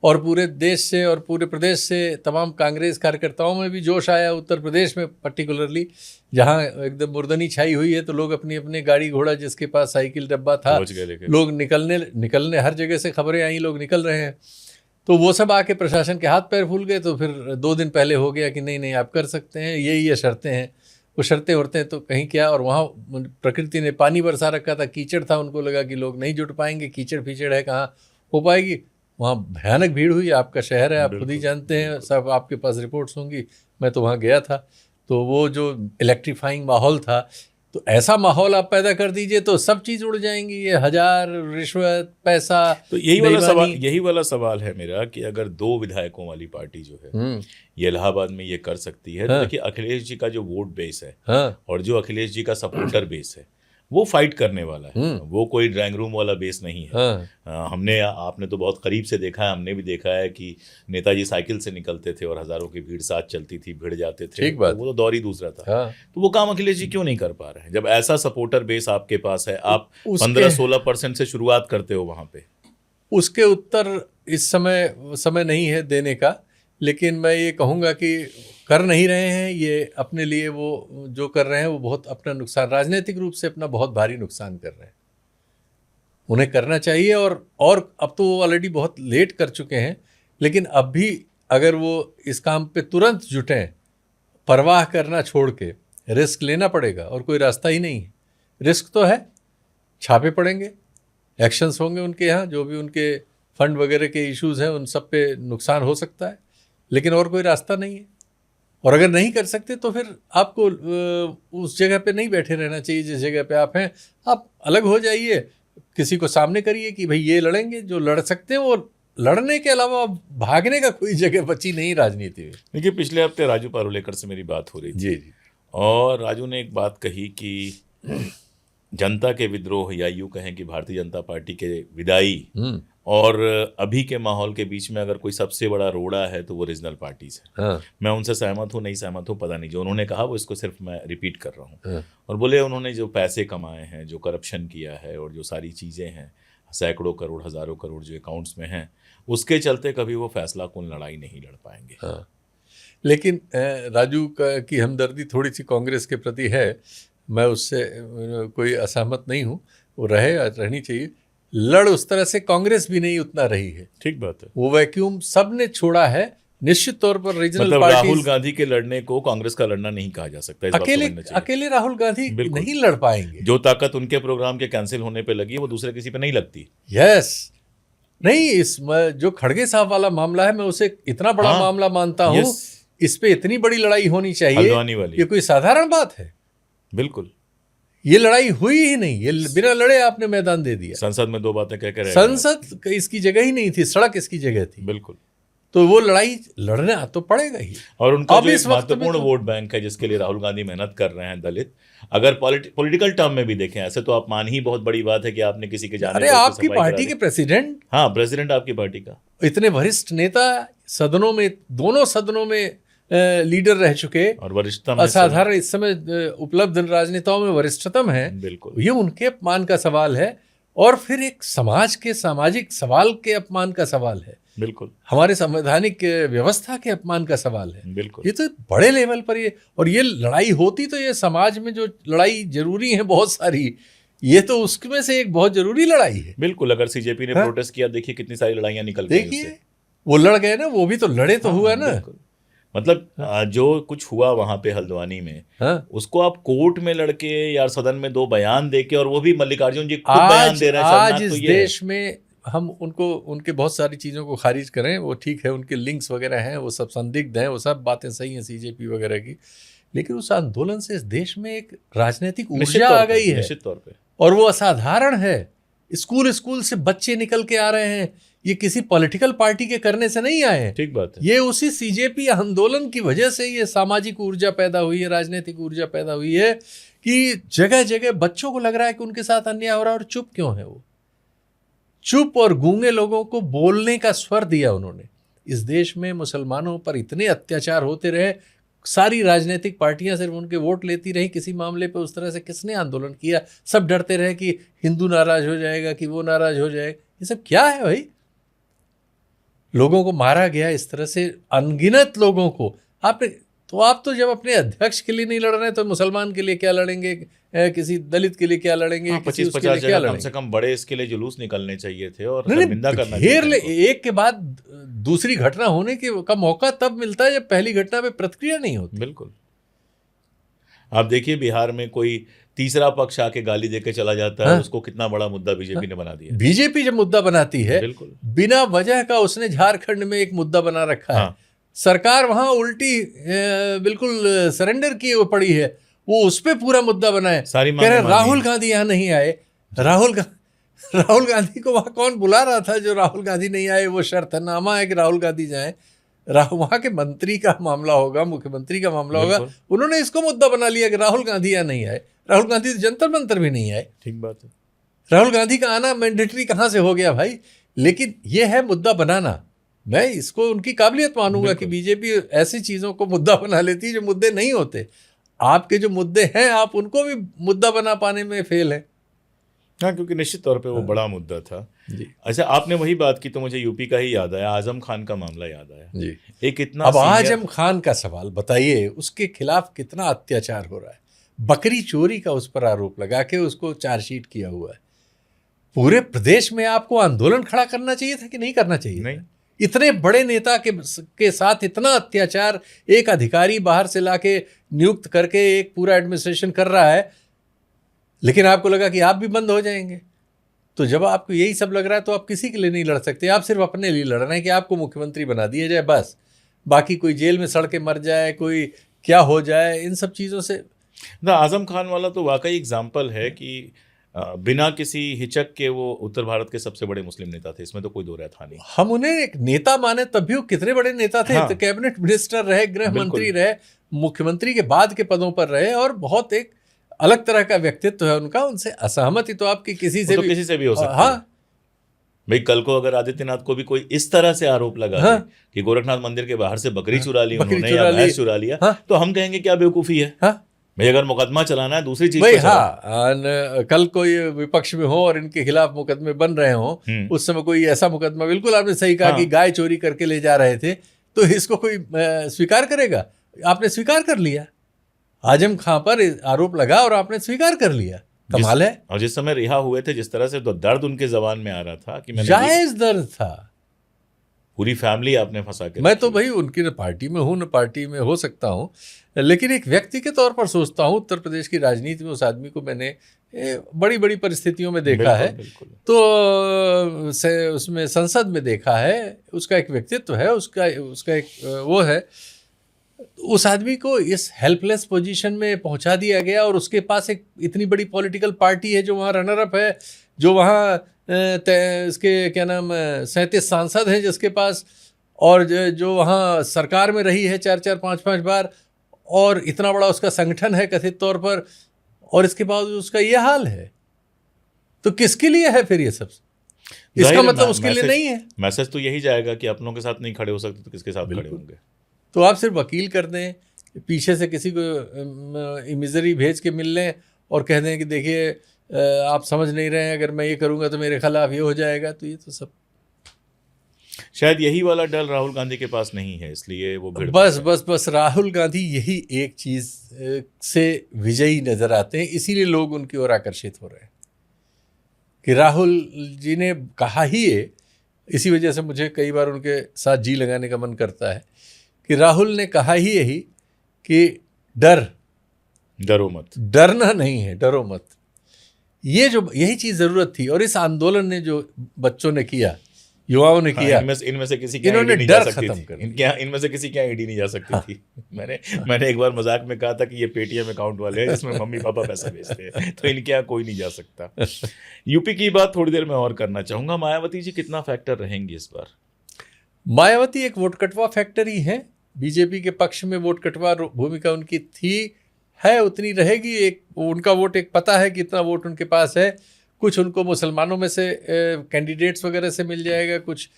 Speaker 2: और पूरे देश से और पूरे प्रदेश से तमाम कांग्रेस कार्यकर्ताओं में भी जोश आया। उत्तर प्रदेश में पर्टिकुलरली, जहां एकदम मुर्दनी छाई हुई है, तो लोग अपनी अपनी गाड़ी घोड़ा, जिसके पास साइकिल डब्बा था, लोग निकलने हर जगह से खबरें आई, लोग निकल रहे हैं। तो वो सब आके प्रशासन के हाथ पैर फूल गए। तो फिर 2 दिन पहले हो गया कि नहीं नहीं आप कर सकते हैं, ये शर्तें हैं। वो शर्तें उड़ते हैं तो कहीं क्या। और वहाँ प्रकृति ने पानी बरसा रखा था, कीचड़ था, उनको लगा कि लोग नहीं जुट पाएंगे, कीचड़ फीचड़ है, कहाँ हो पाएगी। वहाँ भयानक भीड़ हुई। आपका शहर है, आप खुद ही
Speaker 1: बिल्कुल,
Speaker 2: जानते हैं,
Speaker 1: बिल्कुल।
Speaker 2: सब आपके पास रिपोर्ट्स होंगी। मैं तो वहाँ गया था, तो वो जो इलेक्ट्रीफाइंग माहौल था, तो ऐसा माहौल आप पैदा कर दीजिए तो सब चीज़ उड़ जाएंगी। ये हजार, रिश्वत, पैसा,
Speaker 1: तो यही
Speaker 2: बेईमानी।
Speaker 1: वाला सवाल है मेरा कि अगर 2 विधायकों वाली पार्टी जो है ये इलाहाबाद में ये कर सकती है, तो
Speaker 2: हाँ,
Speaker 1: देखिए अखिलेश जी का जो वोट बेस है
Speaker 2: हाँ,
Speaker 1: और जो अखिलेश जी का सपोर्टर बेस है वो फाइट करने वाला है। वो कोई ड्राइंग रूम वाला बेस नहीं है।
Speaker 2: हाँ,
Speaker 1: आपने तो बहुत करीब से देखा है, हमने भी देखा है कि नेताजी साइकिल से निकलते थे और हजारों की भीड़ साथ चलती थी, भिड़ जाते थे।
Speaker 2: ठीक बात।
Speaker 1: तो वो तो दौर ही दूसरा था।
Speaker 2: हाँ,
Speaker 1: तो वो काम अखिलेश जी क्यों नहीं कर पा रहे हैं? जब ऐसा सपोर्टर बेस आपके पास है, आप
Speaker 2: उसके
Speaker 1: 15-16% से शुरुआत करते हो वहां पे।
Speaker 2: उसके उत्तर इस समय नहीं है देने का, लेकिन मैं ये कहूँगा कि कर नहीं रहे हैं ये अपने लिए, वो जो कर रहे हैं वो बहुत अपना नुकसान, राजनीतिक रूप से अपना बहुत भारी नुकसान कर रहे हैं। उन्हें करना चाहिए, और अब तो वो ऑलरेडी बहुत लेट कर चुके हैं, लेकिन अब भी अगर वो इस काम पे तुरंत जुटें, परवाह करना छोड़ के, रिस्क लेना पड़ेगा और कोई रास्ता ही नहीं है। रिस्क तो है, छापे पड़ेंगे, एक्शंस होंगे उनके यहाँ, जो भी उनके फंड वगैरह के इश्यूज हैं उन सब पे नुकसान हो सकता है, लेकिन और कोई रास्ता नहीं है। और अगर नहीं कर सकते तो फिर आपको उस जगह पे नहीं बैठे रहना चाहिए जिस जगह पे आप हैं। आप अलग हो जाइए, किसी को सामने करिए कि भाई ये लड़ेंगे, जो लड़ सकते हैं वो लड़ने के अलावा भागने का कोई जगह बची नहीं राजनीति में।
Speaker 1: देखिए पिछले हफ्ते राजू पारुलेकर से मेरी बात हो रही थी।
Speaker 2: जी जी।
Speaker 1: और राजू ने एक बात कही कि जनता के विद्रोह, या यूं कहें कि भारतीय जनता पार्टी के विदाई और अभी के माहौल के बीच में अगर कोई सबसे बड़ा रोड़ा है तो वो रीजनल पार्टीज है।
Speaker 2: हाँ,
Speaker 1: मैं उनसे सहमत हूँ नहीं सहमत हूँ पता नहीं, जो उन्होंने कहा वो इसको सिर्फ मैं रिपीट कर रहा हूँ।
Speaker 2: हाँ,
Speaker 1: और बोले उन्होंने जो पैसे कमाए हैं, जो करप्शन किया है और जो सारी चीज़ें हैं, सैकड़ों करोड़, हज़ारों करोड़ जो अकाउंट्स में हैं, उसके चलते कभी वो फैसला कुन लड़ाई नहीं लड़ पाएंगे।
Speaker 2: हाँ। लेकिन राजू की हमदर्दी थोड़ी सी कांग्रेस के प्रति है, मैं उससे कोई असहमत नहीं हूँ, वो रहनी चाहिए। लड़ उस तरह से कांग्रेस भी नहीं उतना रही है।
Speaker 1: ठीक बात है।
Speaker 2: वो वैक्यूम सबने छोड़ा है। निश्चित तौर पर रीजनल
Speaker 1: मतलब
Speaker 2: पार्टीज,
Speaker 1: राहुल गांधी के लड़ने को कांग्रेस का लड़ना नहीं कहा जा सकता, इस बात को समझना चाहिए।
Speaker 2: अकेले राहुल गांधी
Speaker 1: बिल्कुल।
Speaker 2: नहीं लड़ पाएंगे।
Speaker 1: जो ताकत उनके प्रोग्राम के कैंसिल होने पे लगी है वो दूसरे किसी पे नहीं लगती।
Speaker 2: यस, नहीं, जो खड़गे साहब वाला मामला है, मैं उसे इतना बड़ा
Speaker 1: हाँ,
Speaker 2: मामला मानता हूँ।
Speaker 1: यस।
Speaker 2: इस पे इतनी बड़ी लड़ाई होनी चाहिए,
Speaker 1: हल्द्वानी वाली।
Speaker 2: ये कोई साधारण बात है?
Speaker 1: बिल्कुल।
Speaker 2: ये लड़ाई हुई ही नहीं, ये बिना लड़े आपने मैदान दे दिया।
Speaker 1: संसद में 2 बातें कह कर
Speaker 2: संसद इसकी जगह ही नहीं थी, सड़क इसकी जगह थी।
Speaker 1: बिल्कुल।
Speaker 2: तो वो लड़ाई लड़ना तो पड़ेगा ही।
Speaker 1: और उनका
Speaker 2: अब
Speaker 1: जो
Speaker 2: इस
Speaker 1: एक
Speaker 2: वक्त में
Speaker 1: महत्वपूर्ण
Speaker 2: तो-
Speaker 1: वोट बैंक है जिसके लिए राहुल गांधी मेहनत कर रहे हैं, दलित, अगर पॉलिटिकल टर्म में भी देखें, ऐसे तो आप मान ही बहुत बड़ी बात है कि आपने किसी के जाने
Speaker 2: अरे
Speaker 1: पर उसकी
Speaker 2: आपकी
Speaker 1: सफाई
Speaker 2: पार्टी
Speaker 1: करा
Speaker 2: के
Speaker 1: दी।
Speaker 2: प्रेसिडेंट,
Speaker 1: हाँ, प्रेसिडेंट आपकी पार्टी का,
Speaker 2: इतने वरिष्ठ नेता, सदनों में, दोनों सदनों में लीडर रह चुके,
Speaker 1: और वरिष्ठतम है
Speaker 2: असाधारण इस समय उपलब्ध राजनेताओं में वरिष्ठतम है।
Speaker 1: बिल्कुल।
Speaker 2: ये उनके अपमान का सवाल है, और फिर एक समाज के सामाजिक सवाल के अपमान का सवाल है,
Speaker 1: बिल्कुल।
Speaker 2: हमारे संवैधानिक व्यवस्था के अपमान का सवाल है।
Speaker 1: बिल्कुल।
Speaker 2: ये तो बड़े लेवल पर ये लड़ाई होती तो ये समाज में जो लड़ाई जरूरी है बहुत सारी, ये तो उसमें से एक बहुत जरूरी लड़ाई है।
Speaker 1: बिल्कुल। अगर सीजेपी ने
Speaker 2: हाँ?
Speaker 1: प्रोटेस्ट किया, देखिए कितनी सारी लड़ाइयां निकल गई
Speaker 2: देखिए,
Speaker 1: उससे।
Speaker 2: वो लड़ गए ना, वो भी तो लड़े तो हुआ ना।
Speaker 1: बिल्कुल। मतलब जो कुछ हुआ वहां पे हल्द्वानी में,
Speaker 2: हाँ?
Speaker 1: उसको आप कोर्ट में लड़के या सदन में 2 बयान देके, और वो भी मल्लिकार्जुन जी खुद बयान दे रहे हैं,
Speaker 2: आज
Speaker 1: शर्मनाक
Speaker 2: इस
Speaker 1: तो ये है।
Speaker 2: देश में हम उनके बहुत सारी चीज़ों को खारिज करें, वो ठीक है, उनके लिंक्स वगैरह हैं, वो सब संदिग्ध हैं, वो सब बातें सही हैं सीजेपी वगैरह की, लेकिन उस आंदोलन से इस देश में एक राजनीतिक ऊर्जा आ गई है,
Speaker 1: निश्चित तौर पे,
Speaker 2: और वो असाधारण है। स्कूल से बच्चे निकल के आ रहे हैं, ये किसी पॉलिटिकल पार्टी के करने से नहीं आए हैं।
Speaker 1: ठीक बात है।
Speaker 2: ये उसी सीजेपी आंदोलन की वजह से ये सामाजिक ऊर्जा पैदा हुई है, राजनीतिक ऊर्जा पैदा हुई है, कि जगह जगह बच्चों को लग रहा है कि उनके साथ अन्याय हो रहा है, और चुप क्यों है वो? चुप और गूंगे लोगों को बोलने का स्वर दिया उन्होंने। इस देश में मुसलमानों पर इतने अत्याचार होते रहे, सारी राजनीतिक पार्टियां सिर्फ उनके वोट लेती रही, किसी मामले पे उस तरह से किसने आंदोलन किया? सब डरते रहे कि हिंदू नाराज हो जाएगा, कि वो नाराज हो जाएगा। ये सब क्या है भाई? लोगों को मारा गया इस तरह से, अनगिनत लोगों को। आप तो जब अपने अध्यक्ष के लिए नहीं लड़ रहे तो मुसलमान के लिए क्या लड़ेंगे, किसी दलित के लिए क्या लड़ेंगे?
Speaker 1: 25-50 जगह कम से कम बड़े इसके लिए जुलूस निकलने चाहिए थे, और शर्मिंदा करना
Speaker 2: घेर ले।
Speaker 1: चाहिए।
Speaker 2: एक के बाद दूसरी घटना होने का मौका तब मिलता है जब पहली घटना पे प्रतिक्रिया नहीं होती।
Speaker 1: बिल्कुल। आप देखिए बिहार में कोई तीसरा पक्ष आके गाली देके चला जाता है, उसको कितना बड़ा मुद्दा बीजेपी ने बना दिया।
Speaker 2: बीजेपी जब मुद्दा बनाती है,
Speaker 1: बिल्कुल
Speaker 2: बिना वजह का उसने झारखंड में एक मुद्दा बना रखा है, सरकार वहां उल्टी बिल्कुल सरेंडर किए पड़ी है, वो उस पर पूरा मुद्दा बनाए, कह रहे राहुल गांधी यहाँ नहीं आए। राहुल गांधी को वहां कौन बुला रहा था जो राहुल गांधी नहीं आए? वो शर्तनामा है कि राहुल गांधी जाए, वहां के मंत्री का मामला होगा, मुख्यमंत्री का मामला होगा, उन्होंने इसको मुद्दा बना लिया कि राहुल गांधी यहाँ नहीं आए। राहुल गांधी तो जंतर मंतर भी नहीं आए।
Speaker 1: ठीक बात है,
Speaker 2: राहुल गांधी का आना मैंडेटरी कहाँ से हो गया भाई? लेकिन ये है मुद्दा बनाना। मैं इसको उनकी काबिलियत मानूंगा कि बीजेपी ऐसी चीजों को मुद्दा बना लेती है जो मुद्दे नहीं होते। आपके जो मुद्दे हैं आप उनको भी मुद्दा बना पाने में फेल है।
Speaker 1: हाँ, क्योंकि निश्चित तौर पे वो बड़ा मुद्दा था
Speaker 2: जी।
Speaker 1: अच्छा, आपने वही बात की तो मुझे यूपी का ही याद आया, आजम खान का मामला याद आया
Speaker 2: जी।
Speaker 1: एक इतना
Speaker 2: अब आजम खान का सवाल बताइए, उसके खिलाफ कितना अत्याचार हो रहा है। बकरी चोरी का उस पर आरोप लगा के उसको चार्जशीट किया हुआ है। पूरे प्रदेश में आपको आंदोलन खड़ा करना चाहिए था कि नहीं करना चाहिए?
Speaker 1: नहीं।
Speaker 2: इतने बड़े नेता के साथ इतना अत्याचार एक अधिकारी बाहर से लाके नियुक्त करके एक पूरा एडमिनिस्ट्रेशन कर रहा है, लेकिन आपको लगा कि आप भी बंद हो जाएंगे। तो जब आपको यही सब लग रहा है तो आप किसी के लिए नहीं लड़ सकते, आप सिर्फ अपने लिए लड़ रहे हैं कि आपको मुख्यमंत्री बना दिया जाए बस। बाकी कोई जेल में सड़ के मर जाए, कोई क्या हो जाए, इन सब चीज़ों से
Speaker 1: ना। आजम खान वाला तो वाकई एग्जाम्पल है कि बिना किसी हिचक के वो उत्तर भारत के सबसे बड़े मुस्लिम नेता थे, इसमें तो कोई दो राय था नहीं।
Speaker 2: हम उन्हें एक नेता माने तब भी वो कितने बड़े नेता थे।
Speaker 1: हाँ।
Speaker 2: तो कैबिनेट मिनिस्टर रहे, गृह मंत्री रहे, मुख्यमंत्री के बाद के पदों पर रहे, और बहुत एक अलग तरह का व्यक्तित्व है उनका। उनसे असहमति तो आपकी किसी से भी
Speaker 1: हो सकती है।
Speaker 2: हाँ,
Speaker 1: भाई कल को अगर आदित्यनाथ को भी कोई इस तरह से आरोप लगा
Speaker 2: हाँ।
Speaker 1: कि गोरखनाथ मंदिर के बाहर से बकरी चुरा ली
Speaker 2: बकरी
Speaker 1: उन्होंने
Speaker 2: चुरा
Speaker 1: या
Speaker 2: ली।
Speaker 1: भैंस चुरा लिया,
Speaker 2: हाँ।
Speaker 1: तो हम कहेंगे क्या बेवकूफी है।
Speaker 2: हाँ।
Speaker 1: भाई अगर मुकदमा चलाना है दूसरी चीज
Speaker 2: भाई
Speaker 1: पे चलाओ।
Speaker 2: हाँ, कल कोई विपक्ष में हो और इनके खिलाफ मुकदमे बन रहे हो, उस समय कोई ऐसा मुकदमा, बिल्कुल आपने सही कहा कि गाय चोरी करके ले जा रहे थे, तो इसको कोई स्वीकार करेगा? आपने स्वीकार कर लिया, आजम खां पर आरोप लगा और आपने स्वीकार कर लिया। कमाल है।
Speaker 1: और जिस समय रिहा हुए थे, जिस तरह से तो दर्द उनके जबान में आ रहा था कि मैंने
Speaker 2: जायज दर्द था।
Speaker 1: पूरी फैमिली आपने फंसा के
Speaker 2: मैं तो भाई उनकी न पार्टी में हूँ न पार्टी में हो सकता हूँ, लेकिन एक व्यक्ति के तौर पर सोचता हूँ। उत्तर प्रदेश की राजनीति में उस आदमी को मैंने बड़ी बड़ी परिस्थितियों में देखा है, तो उसमें संसद में देखा है। उसका एक व्यक्तित्व है, उसका एक वो है। उस आदमी को इस हेल्पलेस पोजीशन में पहुंचा दिया गया, और उसके पास एक इतनी बड़ी पॉलिटिकल पार्टी है जो वहाँ रनर अप है, जो वहाँ इसके क्या नाम 37 सांसद हैं जिसके पास, और जो वहाँ सरकार में रही है 4-4, 5-5 बार, और इतना बड़ा उसका संगठन है कथित तौर पर, और इसके बावजूद उसका ये हाल है। तो किसके लिए है फिर ये सब? इसका मतलब उसके लिए नहीं है।
Speaker 1: मैसेज तो यही जाएगा कि अपनों के साथ नहीं खड़े हो सकते तो किसके साथ खड़े होंगे?
Speaker 2: तो आप सिर्फ वकील कर दें, पीछे से किसी को इमिजरी भेज के मिल लें और कह दें कि देखिए आप समझ नहीं रहे हैं, अगर मैं ये करूंगा तो मेरे खिलाफ ये हो जाएगा। तो ये तो सब
Speaker 1: शायद यही वाला डर राहुल गांधी के पास नहीं है, इसलिए वो
Speaker 2: बस राहुल गांधी यही एक चीज से विजयी नजर आते हैं, इसीलिए लोग उनकी ओर आकर्षित हो रहे हैं कि राहुल जी ने कहा ही है। इसी वजह से मुझे कई बार उनके साथ जी लगाने का मन करता है कि राहुल ने कहा ही यही कि डरो मत, डरना नहीं है, डरो मत। यही चीज जरूरत थी, और इस आंदोलन ने जो बच्चों ने किया, युवाओं ने किया,
Speaker 1: इनमें से किसी की
Speaker 2: इन्होंने डर खत्म कर दिया।
Speaker 1: इनमें से किसी की ईडी नहीं जा सकती थी। मैंने एक बार मजाक में कहा था कि ये पेटीएम अकाउंट वाले हैं जिसमें मम्मी पापा पैसा भेजते हैं, तो इनके यहाँ कोई नहीं जा सकता। यूपी की बात थोड़ी देर में और करना चाहूंगा। मायावती जी कितना फैक्टर रहेंगी इस बार?
Speaker 2: मायावती एक वोट कटवा फैक्टर ही है। बीजेपी के पक्ष में वोट कटवा भूमिका उनकी थी, है, उतनी रहेगी। एक उनका वोट एक पता है कितना वोट उनके पास है। कुछ उनको मुसलमानों में से कैंडिडेट्स वगैरह से मिल जाएगा, कुछ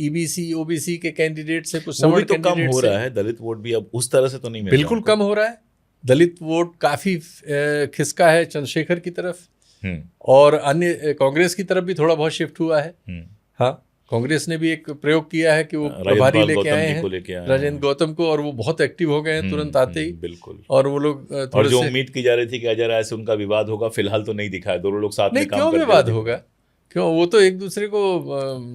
Speaker 2: ईबीसी ओबीसी के कैंडिडेट से, कुछ
Speaker 1: समझ तो कम हो रहा है। दलित वोट भी अब उस तरह से तो नहीं मिल,
Speaker 2: बिल्कुल कम हो रहा है। दलित वोट काफी खिसका है चंद्रशेखर की तरफ, और अन्य कांग्रेस की तरफ भी थोड़ा बहुत शिफ्ट हुआ है। हाँ, कांग्रेस ने भी एक प्रयोग किया है कि वो प्रभारी लेके आए हैं राजेंद्र गौतम को, और वो बहुत एक्टिव हो गए हैं तुरंत आते ही।
Speaker 1: बिल्कुल।
Speaker 2: और वो लोग
Speaker 1: और जो उम्मीद की जा रही थी कि अजय राय से उनका विवाद होगा, फिलहाल तो नहीं दिखा है। दोनों लोग साथ में काम
Speaker 2: क्यों विवाद होगा? क्यों? वो तो एक दूसरे को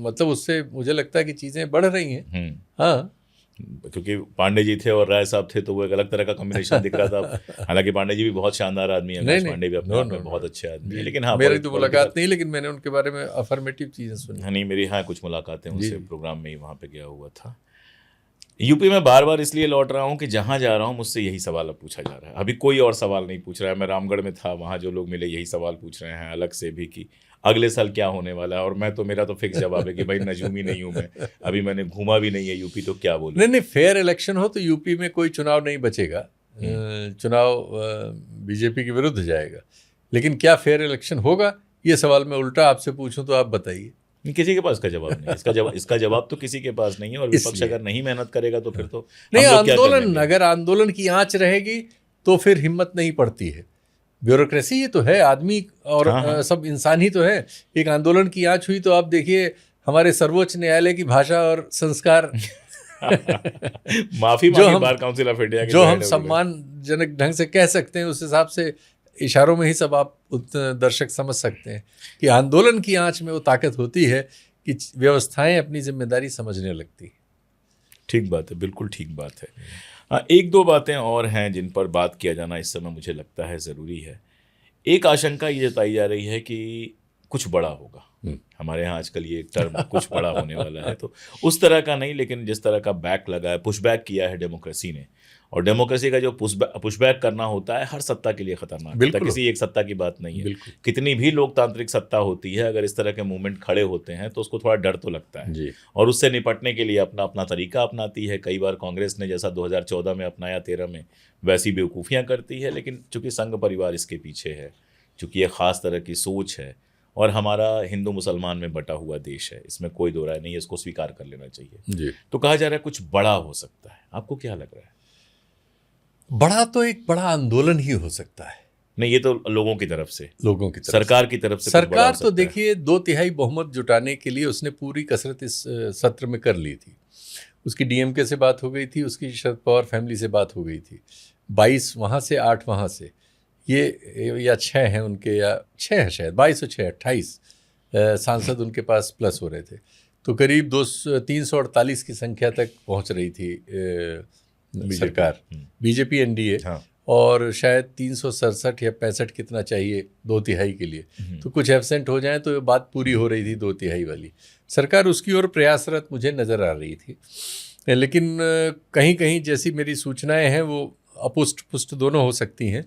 Speaker 2: मतलब उससे मुझे लगता है कि चीजें बढ़ रही हैं। हाँ,
Speaker 1: क्योंकि पांडे जी थे और राय साहब थे तो वो एक अलग तरह का कॉम्बिनेशन दिख रहा था। हालांकि पांडे जी भी बहुत शानदार आदमी है, अविनाश पांडे भी अपने आप में बहुत अच्छे आदमी है, लेकिन हाँ
Speaker 2: मेरी तो मुलाकात नहीं, लेकिन मैंने उनके बारे में अफर्मेटिव चीजें सुनी।
Speaker 1: हाँ नहीं, मेरी हाँ कुछ मुलाकातें उनसे प्रोग्राम में ही वहाँ पे गया हुआ था। यूपी में बार बार इसलिए लौट रहा हूँ कि जहाँ जा रहा हूँ मुझसे यही सवाल अब पूछा जा रहा है। अभी कोई और सवाल नहीं पूछ रहा है। मैं रामगढ़ में था, वहाँ जो लोग मिले यही सवाल पूछ रहे हैं अलग से भी कि अगले साल क्या होने वाला है। और मैं तो, मेरा तो फिक्स जवाब है कि भाई नजूमी नहीं हूँ मैं, अभी मैंने घूमा भी नहीं है यूपी, तो क्या बोलूं।
Speaker 2: नहीं, फेयर इलेक्शन हो तो यूपी में कोई चुनाव नहीं बचेगा, चुनाव बीजेपी के विरुद्ध जाएगा। लेकिन क्या फेयर इलेक्शन होगा, ये सवाल मैं उल्टा आपसे पूछूं तो आप बताइए।
Speaker 1: किसी के पास का जवाब नहीं, इसका जवाब तो किसी के पास नहीं है। और विपक्ष अगर नहीं मेहनत करेगा तो फिर तो
Speaker 2: नहीं, आंदोलन, अगर आंदोलन की आंच रहेगी तो फिर हिम्मत नहीं पड़ती है। ब्यूरोक्रेसी ये तो है, आदमी और सब इंसान ही तो है। एक आंदोलन की आंच हुई तो आप देखिए हमारे सर्वोच्च न्यायालय की भाषा और संस्कार
Speaker 1: माफी मांगी बार काउंसिल ऑफ इंडिया,
Speaker 2: जो हम सम्मानजनक ढंग से कह सकते हैं, उस हिसाब से इशारों में ही सब आप दर्शक समझ सकते हैं कि आंदोलन की आंच में वो ताकत होती है कि व्यवस्थाएं अपनी जिम्मेदारी समझने लगती।
Speaker 1: ठीक बात है, बिल्कुल ठीक बात है। एक दो बातें और हैं जिन पर बात किया जाना इस समय मुझे लगता है ज़रूरी है। एक आशंका ये जताई जा रही है कि कुछ बड़ा होगा। हमारे यहाँ आजकल ये टर्म कुछ बड़ा होने वाला है, तो उस तरह का नहीं, लेकिन जिस तरह का बैक लगा है, पुशबैक किया है डेमोक्रेसी ने, और डेमोक्रेसी का जो पुशबैक करना होता है हर सत्ता के लिए खतरनाक होता है। किसी एक सत्ता की बात नहीं है, कितनी भी लोकतांत्रिक सत्ता होती है, अगर इस तरह के मूवमेंट खड़े होते हैं तो उसको थोड़ा डर तो लगता है और उससे निपटने के लिए अपना अपना तरीका अपनाती है। कई बार कांग्रेस ने जैसा 2014 में अपनाया, 13 में, वैसी बेवकूफ़ियाँ करती है। लेकिन चूंकि संघ परिवार इसके पीछे है, चूंकि ये खास तरह की सोच है और हमारा हिंदू मुसलमान में बटा हुआ देश है, इसमें कोई दो राय नहीं है, इसको स्वीकार कर लेना चाहिए। तो कहा जा रहा है कुछ बड़ा हो सकता है। आपको क्या लग रहा है?
Speaker 2: बड़ा तो एक बड़ा आंदोलन ही हो सकता है।
Speaker 1: नहीं, ये तो लोगों की तरफ से,
Speaker 2: सरकार की तरफ से सरकार तो देखिए 2/3 बहुमत जुटाने के लिए उसने पूरी कसरत इस सत्र में कर ली थी। उसकी डीएमके से बात हो गई थी, उसकी शरद पवार फैमिली से बात हो गई थी, 22 वहाँ से, 8 वहाँ से, ये या 6 हैं उनके, या 6 है शायद, 22 और 6 28 सांसद उनके पास प्लस हो रहे थे। तो करीब 348 की संख्या तक पहुँच रही थी सरकार, बीजेपी एनडीए। और शायद 367 या 65 कितना चाहिए 2/3 के लिए, तो कुछ एब्सेंट हो जाए तो ये बात पूरी हो रही थी 2/3 वाली। सरकार उसकी ओर प्रयासरत मुझे नज़र आ रही थी। लेकिन कहीं कहीं जैसी मेरी सूचनाएं हैं वो अपुष्ट पुष्ट दोनों हो सकती हैं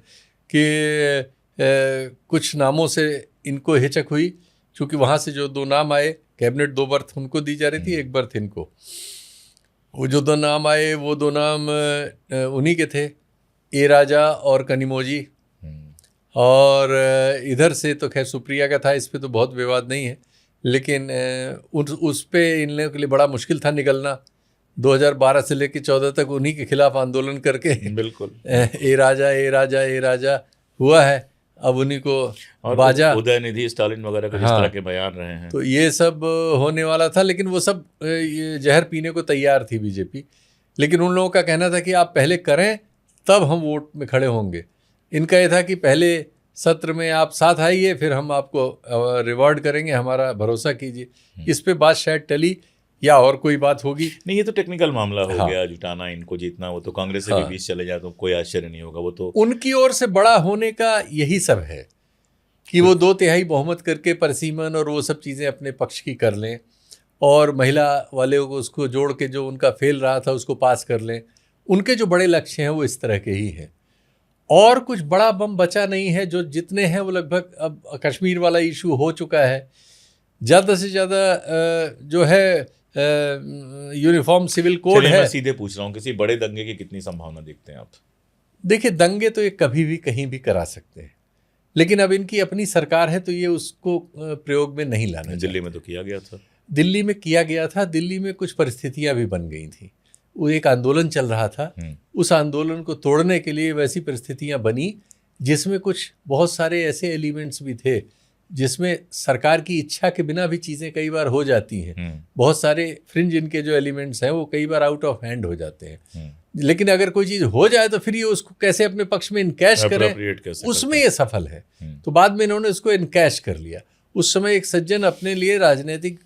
Speaker 2: कि कुछ नामों से इनको हिचक हुई, क्योंकि वहाँ से जो 2 नाम आए, कैबिनेट 2 बर्थ उनको दी जा रही थी, 1 बर्थ इनको। वो जो 2 नाम आए वो 2 नाम उन्हीं के थे, ए राजा और कनिमोजी। और इधर से तो खैर सुप्रिया का था, इस पे तो बहुत विवाद नहीं है, लेकिन उस पे इन लोगों के लिए बड़ा मुश्किल था निकलना। 2012 से लेकर 14 तक उन्हीं के खिलाफ आंदोलन करके
Speaker 1: बिल्कुल
Speaker 2: ए राजा ए राजा ए राजा हुआ है। अब उन्हीं को बाजा,
Speaker 1: उदयनिधि स्टालिन वगैरह का जिस तरह के बयान रहे हैं,
Speaker 2: तो ये सब होने वाला था। लेकिन वो सब ये जहर पीने को तैयार थी बीजेपी। लेकिन उन लोगों का कहना था कि आप पहले करें तब हम वोट में खड़े होंगे। इनका ये था कि पहले सत्र में आप साथ आइए, फिर हम आपको रिवॉर्ड करेंगे, हमारा भरोसा कीजिए। इस पे बात शायद टली या और कोई बात होगी।
Speaker 1: नहीं, ये तो टेक्निकल मामला हो गया, जुटाना, इनको जीतना। वो तो कांग्रेस से भी 20 चले जाए तो कोई आश्चर्य नहीं होगा। वो तो उनकी
Speaker 2: ओर से बड़ा होने का यही सब है कि वो 2/3 बहुमत करके परसीमन और वो सब चीज़ें अपने पक्ष की कर लें, और महिला वाले को उसको जोड़ के जो उनका फेल रहा था उसको पास कर लें। उनके जो बड़े लक्ष्य हैं वो इस तरह के ही हैं, और कुछ बड़ा बम बचा नहीं है। जो जितने हैं वो लगभग, अब कश्मीर वाला इशू हो चुका है, ज़्यादा से ज़्यादा जो है यूनिफॉर्म सिविल कोड है।
Speaker 1: मैं सीधे पूछ रहा हूँ, किसी बड़े दंगे की कितनी संभावना देखते हैं आप?
Speaker 2: देखिए, दंगे तो ये कभी भी कहीं भी करा सकते हैं, लेकिन अब इनकी अपनी सरकार है तो ये उसको प्रयोग में नहीं लाना।
Speaker 1: दिल्ली में तो किया गया था,
Speaker 2: दिल्ली में किया गया था। दिल्ली में कुछ परिस्थितियां भी बन गई थी। वो एक आंदोलन चल रहा था, उस आंदोलन को तोड़ने के लिए वैसी परिस्थितियां बनी जिसमें कुछ बहुत सारे ऐसे एलिमेंट्स भी थे जिसमें सरकार की इच्छा के बिना भी चीज़ें कई बार हो जाती हैं। बहुत सारे फ्रिंज इनके जो एलिमेंट्स हैं वो कई बार आउट ऑफ हैंड हो जाते हैं। लेकिन अगर कोई चीज़ हो जाए तो फिर ये उसको कैसे अपने पक्ष में इनकैश करें, उसमें ये सफल है। तो बाद में इन्होंने उसको इनकैश कर लिया। उस समय एक सज्जन अपने लिए राजनीतिक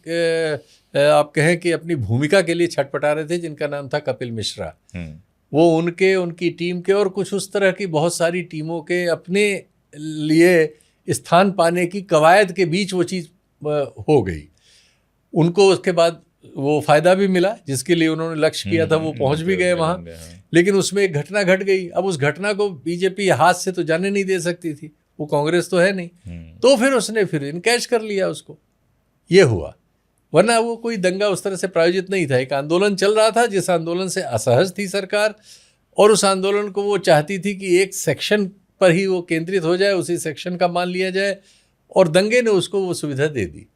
Speaker 2: आप कहें कि अपनी भूमिका के लिए छटपटा रहे थे, जिनका नाम था कपिल मिश्रा। वो उनकी टीम के और कुछ उस तरह की बहुत सारी टीमों के अपने लिए स्थान पाने की कवायद के बीच वो चीज़ हो गई। उनको उसके बाद वो फायदा भी मिला, जिसके लिए उन्होंने लक्ष्य किया था वो पहुंच भी गए वहां। लेकिन उसमें एक घटना घट गई। अब उस घटना को बीजेपी हाथ से तो जाने नहीं दे सकती थी, वो कांग्रेस तो है नहीं, तो फिर उसने फिर इनकैश कर लिया उसको। ये हुआ, वरना वो कोई दंगा उस तरह से प्रायोजित नहीं था। एक आंदोलन चल रहा था जिस आंदोलन से असहज थी सरकार, और उस आंदोलन को वो चाहती थी कि एक सेक्शन पर ही वो केंद्रित हो जाए, उसी सेक्शन का मान लिया जाए, और दंगे ने उसको वो सुविधा दे दी।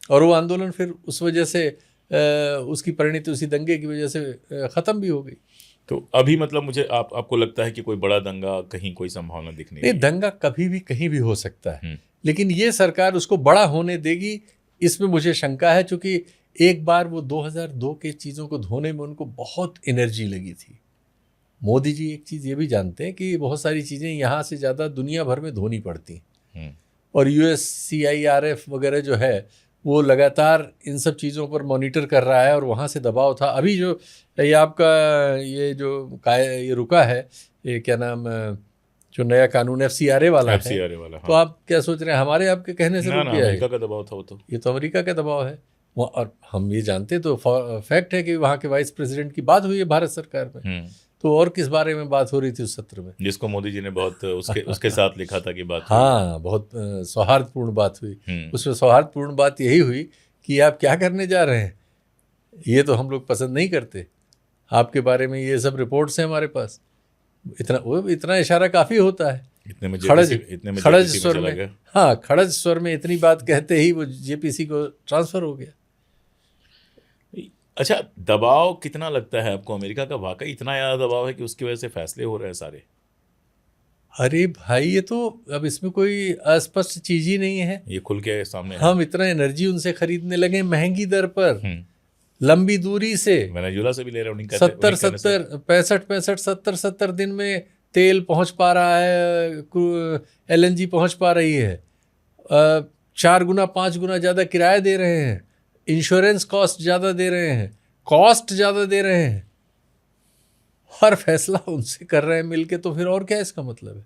Speaker 2: और वो आंदोलन फिर उस वजह से उसकी परिणति उसी दंगे की वजह से ख़त्म भी हो गई।
Speaker 1: तो अभी मतलब मुझे आपको लगता है कि कोई बड़ा दंगा कहीं कोई संभावना दिख नहीं?
Speaker 2: दंगा कभी भी कहीं भी हो सकता है, लेकिन ये सरकार उसको बड़ा होने देगी, इसमें मुझे शंका है। चूंकि एक बार वो 2002 के चीज़ों को धोने में उनको बहुत एनर्जी लगी थी। मोदी जी एक चीज़ ये भी जानते हैं कि बहुत सारी चीज़ें यहाँ से ज़्यादा दुनिया भर में धोनी पड़ती हैं, और USCIRF वगैरह जो है वो लगातार इन सब चीज़ों पर मॉनिटर कर रहा है, और वहाँ से दबाव था। अभी जो ये आपका ये रुका है, ये क्या नाम, जो नया कानून FCRA वाला है, तो आप क्या सोच रहे हैं हमारे आपके कहने से रुक गया है?
Speaker 1: अमेरिका का दबाव था वो, तो ये
Speaker 2: तो अमेरिका का दबाव है। और हम ये जानते तो फैक्ट है कि वहाँ के वाइस प्रेसिडेंट की बात हुई है भारत सरकार में, तो और किस बारे में बात हो रही थी उस सत्र में,
Speaker 1: जिसको मोदी जी ने बहुत उसके साथ लिखा था कि बात
Speaker 2: हाँ बहुत सौहार्दपूर्ण बात हुई। उसमें सौहार्दपूर्ण बात यही हुई कि आप क्या करने जा रहे हैं, ये तो हम लोग पसंद नहीं करते, आपके बारे में ये सब रिपोर्ट्स हैं हमारे पास। इतना इशारा काफ़ी होता है। खड़ज स्वर में, हाँ खड़ज स्वर में इतनी बात कहते ही वो JPC को ट्रांसफ़र हो गया।
Speaker 1: अच्छा, दबाव कितना लगता है आपको अमेरिका का? वाकई इतना ज़्यादा दबाव है कि उसकी वजह से फैसले हो रहे हैं सारे?
Speaker 2: अरे भाई, ये तो अब इसमें कोई अस्पष्ट चीज़ ही नहीं है, ये
Speaker 1: खुल के सामने है।
Speaker 2: हम इतना एनर्जी उनसे खरीदने लगे महंगी दर पर, लंबी दूरी से,
Speaker 1: वेनेजुएला से भी ले रहे हैं।
Speaker 2: 70 दिन में तेल पहुंच पा रहा है, LNG पहुंच पा रही है, 4 गुना 5 गुना ज़्यादा किराया दे रहे हैं, इंश्योरेंस कॉस्ट ज़्यादा दे रहे हैं, कॉस्ट ज़्यादा दे रहे हैं, हर फैसला उनसे कर रहे हैं मिलके, तो फिर और क्या इसका मतलब है?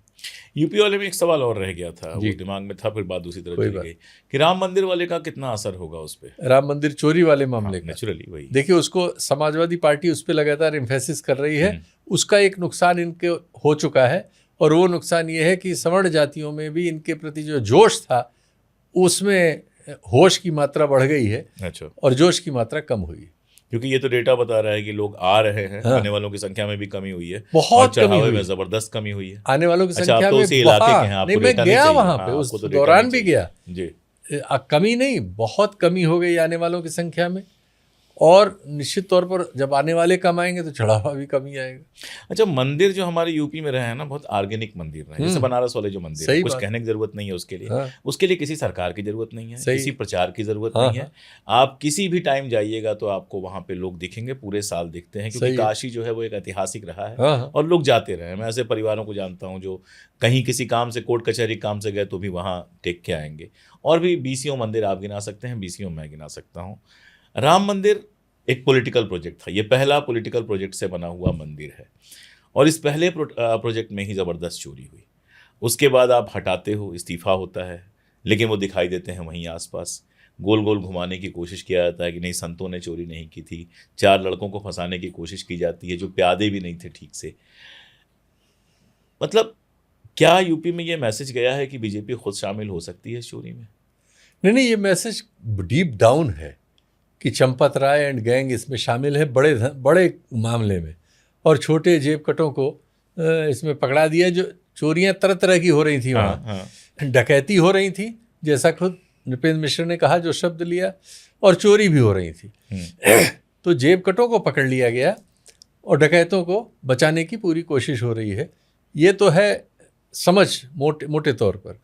Speaker 1: यूपी वाले में एक सवाल और रह गया था, वो दिमाग में था, फिर बात दूसरी तरफ चली गई कि राम मंदिर वाले का कितना असर होगा उस पर,
Speaker 2: राम मंदिर चोरी वाले मामले का।
Speaker 1: नेचुरली वही
Speaker 2: देखिए, उसको समाजवादी पार्टी उस पर लगातार एम्फेसिस कर रही है। उसका एक नुकसान इनके हो चुका है, और वो नुकसान ये है कि सवर्ण जातियों में भी इनके प्रति जो जोश था उसमें होश की मात्रा बढ़ गई है।
Speaker 1: अच्छा।
Speaker 2: और जोश की मात्रा कम हुई है,
Speaker 1: क्योंकि ये तो डेटा बता रहा है कि लोग आ रहे हैं। आने वालों की संख्या में भी कमी हुई है,
Speaker 2: बहुत कमी हुई
Speaker 1: में जबरदस्त कमी हुई है
Speaker 2: आने वालों की संख्या
Speaker 1: में।
Speaker 2: उसी इलाके के हैं, आपको मैं गया वहां पे, उस दौरान भी गया
Speaker 1: जी।
Speaker 2: कमी नहीं, बहुत कमी हो गई आने वालों की संख्या में, और निश्चित तौर पर जब आने वाले कम आएंगे तो चढ़ावा भी कमी आएगा।
Speaker 1: अच्छा, मंदिर जो हमारे यूपी में रहे हैं ना, बहुत ऑर्गेनिक मंदिर रहे, जैसे बनारस वाले जो मंदिर है, कुछ कहने की जरूरत नहीं है उसके लिए। उसके लिए किसी सरकार की जरूरत नहीं है, किसी प्रचार की जरूरत नहीं है। आप किसी भी टाइम जाइएगा तो आपको वहाँ पे लोग दिखेंगे, पूरे साल दिखते हैं, क्योंकि काशी जो है वो एक ऐतिहासिक रहा है और लोग जाते रहे। मैं ऐसे परिवारों को जानता हूँ जो कहीं किसी काम से, कोर्ट कचहरी काम से गए तो भी वहाँ टेक के आएंगे। और भी बीसियों मंदिर आप गिना सकते हैं, बीसियों मैं गिना सकता हूँ। राम मंदिर एक पॉलिटिकल प्रोजेक्ट था, ये पहला पॉलिटिकल प्रोजेक्ट से बना हुआ मंदिर है, और इस पहले प्रोजेक्ट में ही ज़बरदस्त चोरी हुई। उसके बाद आप हटाते हो, इस्तीफा होता है, लेकिन वो दिखाई देते हैं वहीं आसपास। गोल गोल घुमाने की कोशिश किया जाता है कि नहीं, संतों ने चोरी नहीं की थी। 4 लड़कों को फंसाने की कोशिश की जाती है जो प्यादे भी नहीं थे ठीक से। मतलब क्या यूपी में ये मैसेज गया है कि बीजेपी खुद शामिल हो सकती है इस चोरी में?
Speaker 2: नहीं, ये मैसेज डीप डाउन है कि चंपत राय एंड गैंग इसमें शामिल है, बड़े मामले में, और छोटे जेबकटों को इसमें पकड़ा दिया। जो चोरियां तरह तरह की हो रही थी वहाँ, डकैती हो रही थी, जैसा खुद नृपेंद्र मिश्र ने कहा जो शब्द लिया, और चोरी भी हो रही थी। तो जेबकटों को पकड़ लिया गया और डकैतों को बचाने की पूरी कोशिश हो रही है। ये तो है समझ मोटे तौर पर।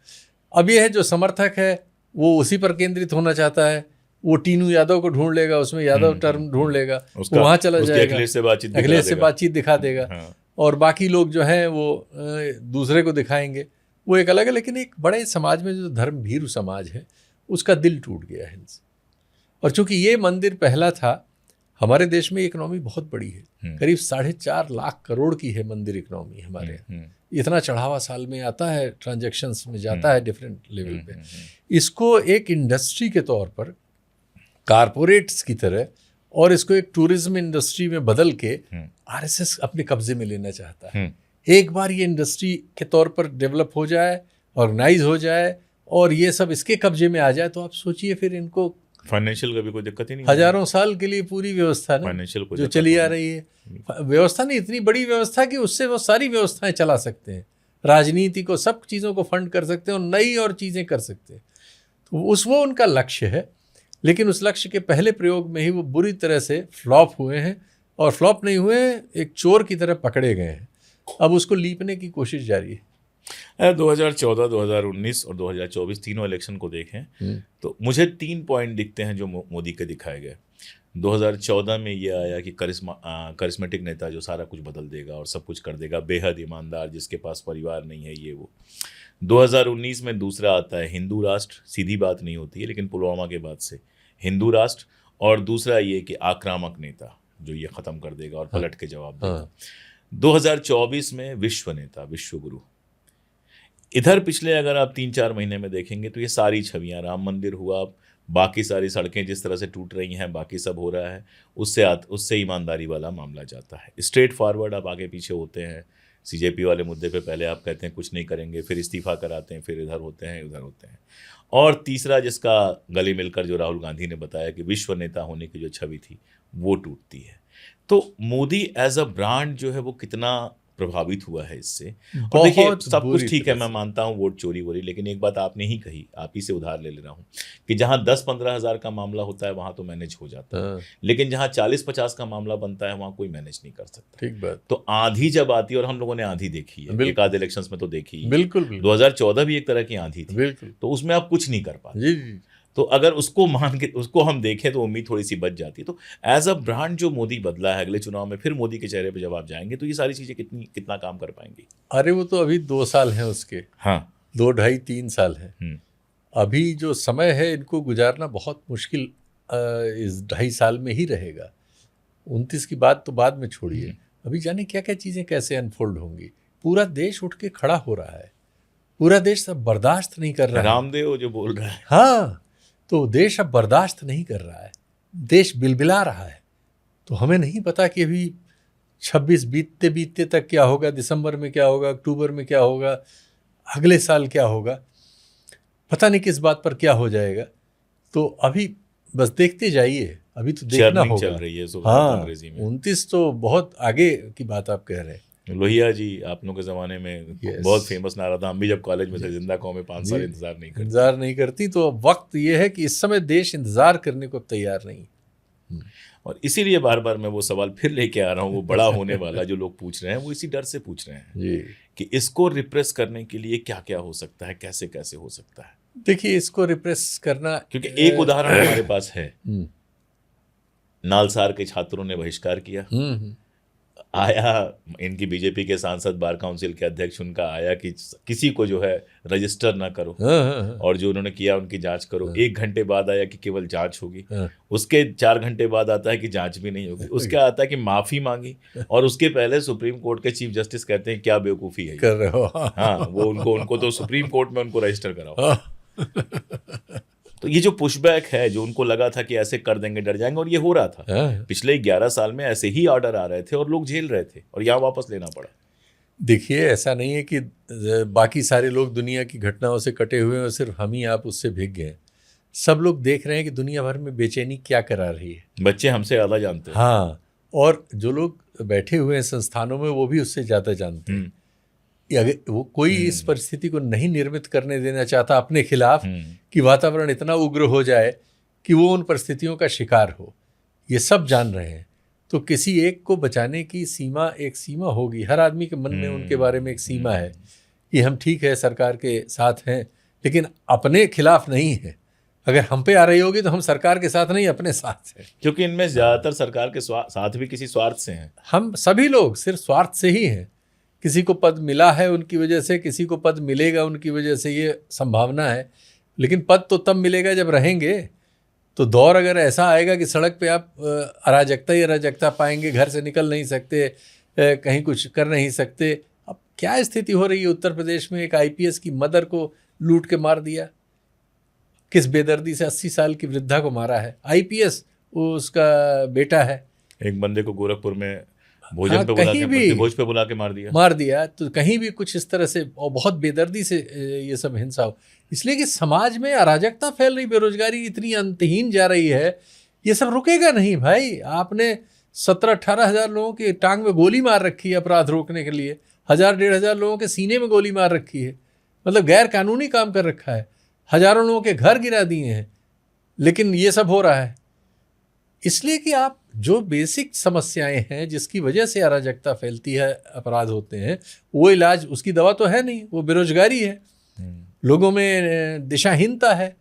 Speaker 2: अब ये है जो समर्थक है वो उसी पर केंद्रित होना चाहता है, वो टीनू यादव को ढूंढ लेगा, उसमें यादव टर्म ढूंढ लेगा, वो वहाँ चला जाएगा, अखिलेश से बातचीत दिखा देगा, और बाकी लोग जो हैं वो दूसरे को दिखाएंगे। वो एक अलग है, लेकिन एक बड़े समाज में जो धर्म भीरू समाज है उसका दिल टूट गया है इनसे। और चूंकि ये मंदिर पहला था, हमारे देश में इकोनॉमी बहुत बड़ी है, करीब 4.5 लाख करोड़ की है मंदिर इकोनॉमी हमारे यहाँ। इतना चढ़ावा साल में आता है, ट्रांजैक्शंस में जाता है डिफरेंट लेवल पे। इसको एक इंडस्ट्री के तौर पर कारपोरेट्स की तरह और इसको एक टूरिज्म इंडस्ट्री में बदल के आरएसएस अपने कब्जे में लेना चाहता है। एक बार ये इंडस्ट्री के तौर पर डेवलप हो जाए, ऑर्गेनाइज हो जाए और ये सब इसके कब्जे में आ जाए, तो आप सोचिए फिर इनको
Speaker 1: फाइनेंशियल का भी कोई दिक्कत ही नहीं,
Speaker 2: हजारों साल के लिए पूरी व्यवस्था ना
Speaker 1: फाइनेंशियल
Speaker 2: जो चली आ रही है, व्यवस्था नहीं, इतनी बड़ी व्यवस्था कि उससे वो सारी व्यवस्थाएं चला सकते हैं, राजनीति को, सब चीज़ों को फंड कर सकते हैं और नई और चीज़ें कर सकते हैं। तो वो उनका लक्ष्य है, लेकिन उस लक्ष्य के पहले प्रयोग में ही वो बुरी तरह से फ्लॉप हुए हैं, और फ्लॉप नहीं हुए, एक चोर की तरह पकड़े गए हैं। अब उसको लीपने की कोशिश जारी है।
Speaker 1: 2014, 2019 और 2024 तीनों इलेक्शन को देखें तो मुझे 3 पॉइंट दिखते हैं जो मोदी के दिखाए गए। 2014 में ये आया कि करिश्मेटिक नेता जो सारा कुछ बदल देगा और सब कुछ कर देगा, बेहद ईमानदार, जिसके पास परिवार नहीं है, ये वो। 2019 में दूसरा आता है हिंदू राष्ट्र, सीधी बात नहीं होती है लेकिन पुलवामा के बाद से हिंदू राष्ट्र, और दूसरा ये कि आक्रामक नेता जो ये ख़त्म कर देगा और पलट के जवाब देगा। 2024 में विश्व नेता, विश्व गुरु। इधर पिछले अगर आप 3-4 महीने में देखेंगे तो ये सारी छवियां, राम मंदिर हुआ, बाकी सारी सड़कें जिस तरह से टूट रही हैं, बाकी सब हो रहा है, उससे ईमानदारी वाला मामला जाता है। स्ट्रेट फॉरवर्ड आप आगे पीछे होते हैं। सीजेपी वाले मुद्दे पे पहले आप कहते हैं कुछ नहीं करेंगे, फिर इस्तीफा कराते हैं, फिर इधर होते हैं, उधर होते हैं। और तीसरा जिसका गले मिलकर जो राहुल गांधी ने बताया कि विश्व नेता होने की जो छवि थी वो टूटती है। तो मोदी एज अ ब्रांड जो है वो कितना प्रभावित हुआ है इससे। और देखिए सब कुछ ठीक है, मैं मानता हूँ वोट चोरी वोरी, लेकिन एक बात आपने ही कही, आप ही से उधार ले रहा हूँ कि जहाँ 10-15 हज़ार का मामला होता है वहाँ तो मैनेज हो जाता है, लेकिन जहाँ 40-50 का मामला बनता है वहाँ कोई मैनेज नहीं कर सकता।
Speaker 2: ठीक बात।
Speaker 1: तो आंधी जब आती है, और हम लोगों ने आंधी देखी है, एक आध इलेक्शंस में तो देखी है,
Speaker 2: बिल्कुल
Speaker 1: 2014 भी एक तरह की आंधी थी,
Speaker 2: बिल्कुल,
Speaker 1: तो उसमें आप कुछ नहीं कर पाते। तो अगर उसको मान के उसको हम देखें तो उम्मीद थोड़ी सी बच जाती है। तो एज अ ब्रांड जो मोदी बदला है, अगले चुनाव में फिर मोदी के चेहरे पे जब आप जाएंगे तो ये सारी चीजें कितना काम कर पाएंगी?
Speaker 2: अरे वो तो अभी 2 साल हैं उसके,
Speaker 1: हाँ
Speaker 2: 2 ढाई 3 साल हैं। अभी जो समय है इनको गुजारना बहुत मुश्किल इस 2.5 साल में ही रहेगा। 29 की बात तो बाद में छोड़िए, अभी जाने क्या क्या चीजें कैसे अनफोल्ड होंगी। पूरा देश उठ के खड़ा हो रहा है, पूरा देश सब बर्दाश्त नहीं कर रहा है।
Speaker 1: रामदेव जो बोल रहा है,
Speaker 2: हाँ, तो देश अब बर्दाश्त नहीं कर रहा है, देश बिलबिला रहा है। तो हमें नहीं पता कि अभी 26 बीतते तक क्या होगा, दिसंबर में क्या होगा, अक्टूबर में क्या होगा, अगले साल क्या होगा, पता नहीं किस बात पर क्या हो जाएगा। तो अभी बस देखते जाइए, अभी तो देखना होगा।
Speaker 1: चल रही है
Speaker 2: हाँ,
Speaker 1: अंग्रेजी में।
Speaker 2: 29 तो बहुत आगे की बात आप कह रहे हैं।
Speaker 1: लोहिया जी आप लोगों के ज़माने में बहुत फेमस नारा था, हम भी जब कॉलेज में थे, जिंदा कौमें 5 साल इंतजार नहीं करती।
Speaker 2: तो अब वक्त ये है कि इस समय देश इंतजार करने को तैयार नहीं।
Speaker 1: और इसीलिए बार बार मैं वो सवाल फिर लेके आ रहा हूँ, वो बड़ा होने वाला जो लोग पूछ रहे हैं, वो इसी डर से पूछ रहे हैं
Speaker 2: जी
Speaker 1: कि इसको रिप्रेस करने के लिए क्या क्या हो सकता है, कैसे कैसे हो सकता है।
Speaker 2: देखिए इसको रिप्रेस करना,
Speaker 1: क्योंकि एक उदाहरण हमारे पास है, नालसार के छात्रों ने बहिष्कार किया, आया इनकी बीजेपी के सांसद, बार काउंसिल के अध्यक्ष, उनका आया कि किसी को जो है रजिस्टर ना करो, और जो उन्होंने किया उनकी जांच करो। 1 घंटे बाद आया कि केवल जांच होगी, उसके 4 घंटे बाद आता है कि जांच भी नहीं होगी, उसके आता है कि माफी मांगी, और उसके पहले सुप्रीम कोर्ट के चीफ जस्टिस कहते हैं क्या बेवकूफ़ी है
Speaker 2: कर रहे हो।
Speaker 1: हाँ, वो उनको तो सुप्रीम कोर्ट में उनको रजिस्टर कराओ। तो ये जो पुशबैक है, जो उनको लगा था कि ऐसे कर देंगे, डर जाएंगे, और ये हो रहा था। पिछले 11 साल में ऐसे ही ऑर्डर आ रहे थे और लोग झेल रहे थे, और यहाँ वापस लेना पड़ा।
Speaker 2: देखिए ऐसा नहीं है कि बाकी सारे लोग दुनिया की घटनाओं से कटे हुए हैं और सिर्फ हम ही आप उससे भीग गए। सब लोग देख रहे हैं कि दुनिया भर में बेचैनी क्या करा रही है।
Speaker 1: बच्चे हमसे ज़्यादा जानते हैं।
Speaker 2: हाँ, और जो लोग बैठे हुए हैं संस्थानों में वो भी उससे ज़्यादा जानते हैं। अगर वो कोई इस परिस्थिति को नहीं निर्मित करने देना चाहता अपने खिलाफ कि वातावरण इतना उग्र हो जाए कि वो उन परिस्थितियों का शिकार हो, ये सब जान रहे हैं। तो किसी एक को बचाने की एक सीमा होगी। हर आदमी के मन में उनके बारे में एक सीमा है कि हम ठीक है सरकार के साथ हैं, लेकिन अपने खिलाफ नहीं है। अगर हम पे आ रही होगी तो हम सरकार के साथ नहीं, अपने साथ हैं।
Speaker 1: क्योंकि इनमें ज़्यादातर सरकार के साथ भी किसी स्वार्थ से हैं।
Speaker 2: हम सभी लोग सिर्फ स्वार्थ से ही हैं। किसी को पद मिला है उनकी वजह से, किसी को पद मिलेगा उनकी वजह से, ये संभावना है। लेकिन पद तो तब मिलेगा जब रहेंगे। तो दौर अगर ऐसा आएगा कि सड़क पे आप अराजकता ही अराजकता पाएंगे, घर से निकल नहीं सकते, कहीं कुछ कर नहीं सकते। अब क्या स्थिति हो रही है उत्तर प्रदेश में, एक आईपीएस की मदर को लूट के मार दिया, किस बेदर्दी से 80 साल की वृद्धा को मारा है, आईपीएस वो उसका बेटा है।
Speaker 1: एक बंदे को गोरखपुर में भोजन पे भोज पे बुला के मार दिया।
Speaker 2: तो कहीं भी कुछ इस तरह से और बहुत बेदर्दी से ये सब हिंसा हो, इसलिए कि समाज में अराजकता फैल रही, बेरोजगारी इतनी अंतहीन जा रही है, ये सब रुकेगा नहीं भाई। आपने 17-18 हज़ार लोगों की टांग में गोली मार रखी है अपराध रोकने के लिए, 1000-1500 लोगों के सीने में गोली मार रखी है, मतलब गैर कानूनी काम कर रखा है, हजारों लोगों के घर गिरा दिए हैं, लेकिन ये सब हो रहा है। इसलिए कि आप जो बेसिक समस्याएं हैं जिसकी वजह से अराजकता फैलती है, अपराध होते हैं, वो इलाज, उसकी दवा तो है नहीं, वो बेरोजगारी है, लोगों में दिशाहीनता है,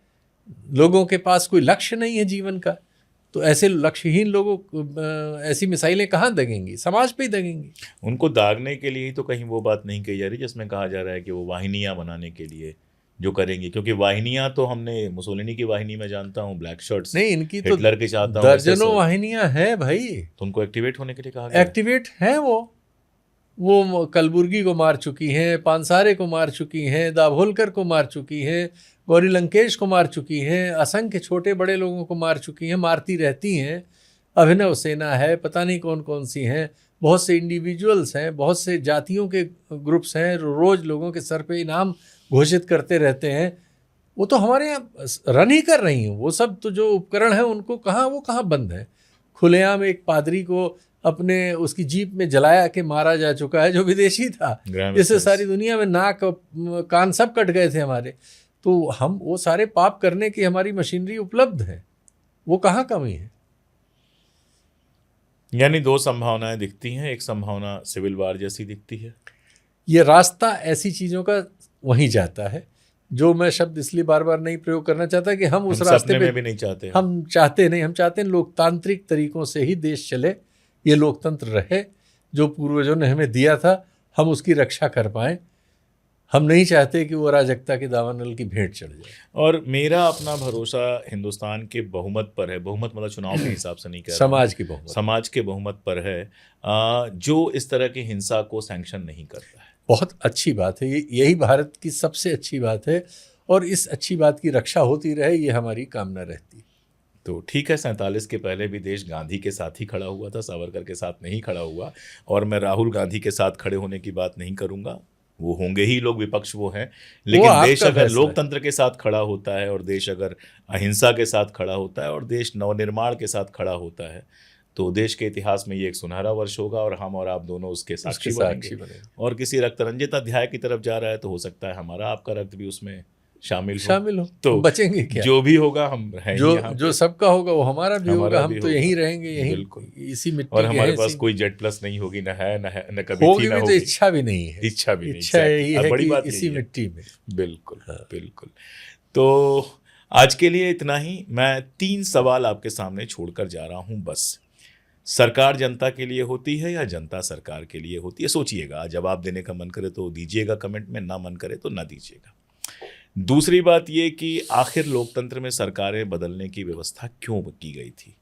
Speaker 2: लोगों के पास कोई लक्ष्य नहीं है जीवन का। तो ऐसे लक्ष्यहीन लोगों को ऐसी मिसाइलें कहाँ दगेंगी, समाज पे ही दगेंगी।
Speaker 1: उनको दागने के लिए ही तो कहीं वो बात नहीं कही जा रही जिसमें कहा जा रहा है कि वो वाहिनियां बनाने के लिए जो करेंगे, क्योंकि वाहिनियां तो हमने मुसोलिनी की वाहिनी में जानता हूँ, ब्लैक शर्ट्स,
Speaker 2: नहीं, इनकी तो
Speaker 1: हिटलर की चाहता हूँ,
Speaker 2: दर्जनों वाहिनियां हैं भाई।
Speaker 1: तो उनको एक्टिवेट होने के लिए कहा गया।
Speaker 2: एक्टिवेट हैं वो कलबुर्गी को मार चुकी हैं, पानसारे को मार चुकी हैं, दाभोलकर को मार चुकी हैं, गौरी लंकेश को मार चुकी हैं, असंख्य छोटे बड़े लोगों को मार चुकी हैं, मारती रहती हैं। अभिनव सेना है, पता नहीं कौन कौन सी हैं, बहुत से इंडिविजुअल्स हैं, बहुत से जातियों के ग्रुप्स हैं, रोज़ लोगों के सर पे इनाम घोषित करते रहते हैं। वो तो हमारे यहाँ रन ही कर रही हैं। वो सब तो जो उपकरण हैं उनको कहाँ बंद है। खुलेआम एक पादरी को अपने उसकी जीप में जलाया के मारा जा चुका है, जो विदेशी था, जिससे सारी दुनिया में नाक कान सब कट गए थे हमारे। तो हम वो सारे पाप करने की हमारी मशीनरी उपलब्ध है, वो कहाँ कमी है।
Speaker 1: यानी दो संभावनाएं दिखती हैं, एक संभावना सिविल वार जैसी दिखती है।
Speaker 2: ये रास्ता ऐसी चीज़ों का वहीं जाता है, जो मैं शब्द इसलिए बार बार नहीं प्रयोग करना चाहता कि हम उस रास्ते में भी नहीं चाहते। हम चाहते हैं लोकतांत्रिक तरीकों से ही देश चले, ये लोकतंत्र रहे, जो पूर्वजों ने हमें दिया था, हम उसकी रक्षा कर पाएं। हम नहीं चाहते कि वो अराजकता के दावानल की भेंट चढ़ जाए। और
Speaker 1: मेरा अपना भरोसा हिंदुस्तान के बहुमत पर है। बहुमत मतलब चुनाव के हिसाब से नहीं कह रहा, समाज के बहुमत पर है, जो इस तरह की हिंसा को सैंक्शन नहीं करता है।
Speaker 2: बहुत अच्छी बात है, यही भारत की सबसे अच्छी बात है, और इस अच्छी बात की रक्षा होती रहे, ये हमारी कामना रहती।
Speaker 1: तो ठीक है, 47 के पहले भी देश गांधी के साथ ही खड़ा हुआ था, सावरकर के साथ नहीं खड़ा हुआ। और मैं राहुल गांधी के साथ खड़े होने की बात नहीं करूंगा, वो होंगे ही लोग, विपक्ष वो हैं, लेकिन देश अगर लोकतंत्र के साथ खड़ा होता है, और देश अगर अहिंसा के साथ खड़ा होता है, और देश नवनिर्माण के साथ खड़ा होता है, तो देश के इतिहास में ये एक सुनहरा वर्ष होगा, और हम और आप दोनों उसके साक्षी बनेंगे। और किसी रक्तरंजित अध्याय की तरफ जा रहा है तो हो सकता है हमारा आपका रक्त भी उसमें शामिल हो, तो
Speaker 2: बचेंगे क्या?
Speaker 1: जो भी होगा हम हैं,
Speaker 2: जो सबका होगा वो हमारा भी होगा, हम तो यहीं रहेंगे, यहीं
Speaker 1: बिल्कुल
Speaker 2: इसी मिट्टी।
Speaker 1: और हमारे पास कोई जेड प्लस नहीं होगी, न कभी थी, न होगी,
Speaker 2: इच्छा भी नहीं है,
Speaker 1: इच्छा भी
Speaker 2: यही है
Speaker 1: बड़ी
Speaker 2: कि
Speaker 1: बात
Speaker 2: इसी मिट्टी में।
Speaker 1: बिल्कुल बिल्कुल। तो आज के लिए इतना ही। मैं 3 सवाल आपके सामने छोड़कर जा रहा हूं बस। सरकार जनता के लिए होती है या जनता सरकार के लिए होती है? सोचिएगा, जवाब देने का मन करे तो दीजिएगा कमेंट में, ना मन करे तो ना दीजिएगा। दूसरी बात ये कि आखिर लोकतंत्र में सरकारें बदलने की व्यवस्था क्यों की गई थी?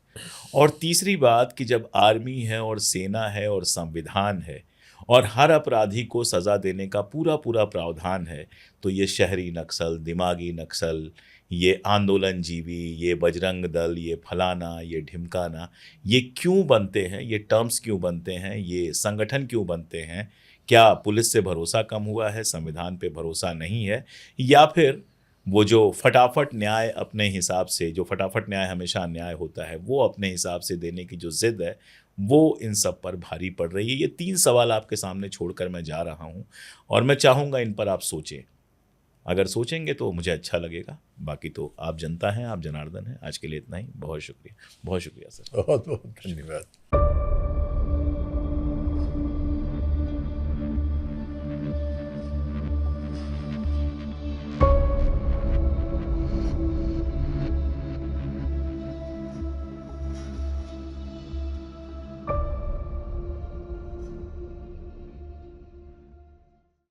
Speaker 1: और तीसरी बात कि जब आर्मी है और सेना है और संविधान है और हर अपराधी को सज़ा देने का पूरा प्रावधान है, तो ये शहरी नक्सल, दिमागी नक्सल, ये आंदोलन जीवी, ये बजरंग दल, ये फलाना, ये ढिमकाना, ये क्यों बनते हैं? ये टर्म्स क्यों बनते हैं? ये संगठन क्यों बनते हैं? क्या पुलिस से भरोसा कम हुआ है, संविधान पे भरोसा नहीं है, या फिर वो जो फटाफट न्याय अपने हिसाब से, जो फटाफट न्याय हमेशा अन्याय होता है, वो अपने हिसाब से देने की जो जिद है, वो इन सब पर भारी पड़ रही है? ये 3 सवाल आपके सामने छोड़कर मैं जा रहा हूँ, और मैं चाहूँगा इन पर आप सोचें। अगर सोचेंगे तो मुझे अच्छा लगेगा, बाकी तो आप जनता हैं, आप जनार्दन हैं। आज के लिए इतना ही। बहुत शुक्रिया सर।
Speaker 2: बहुत बहुत धन्यवाद।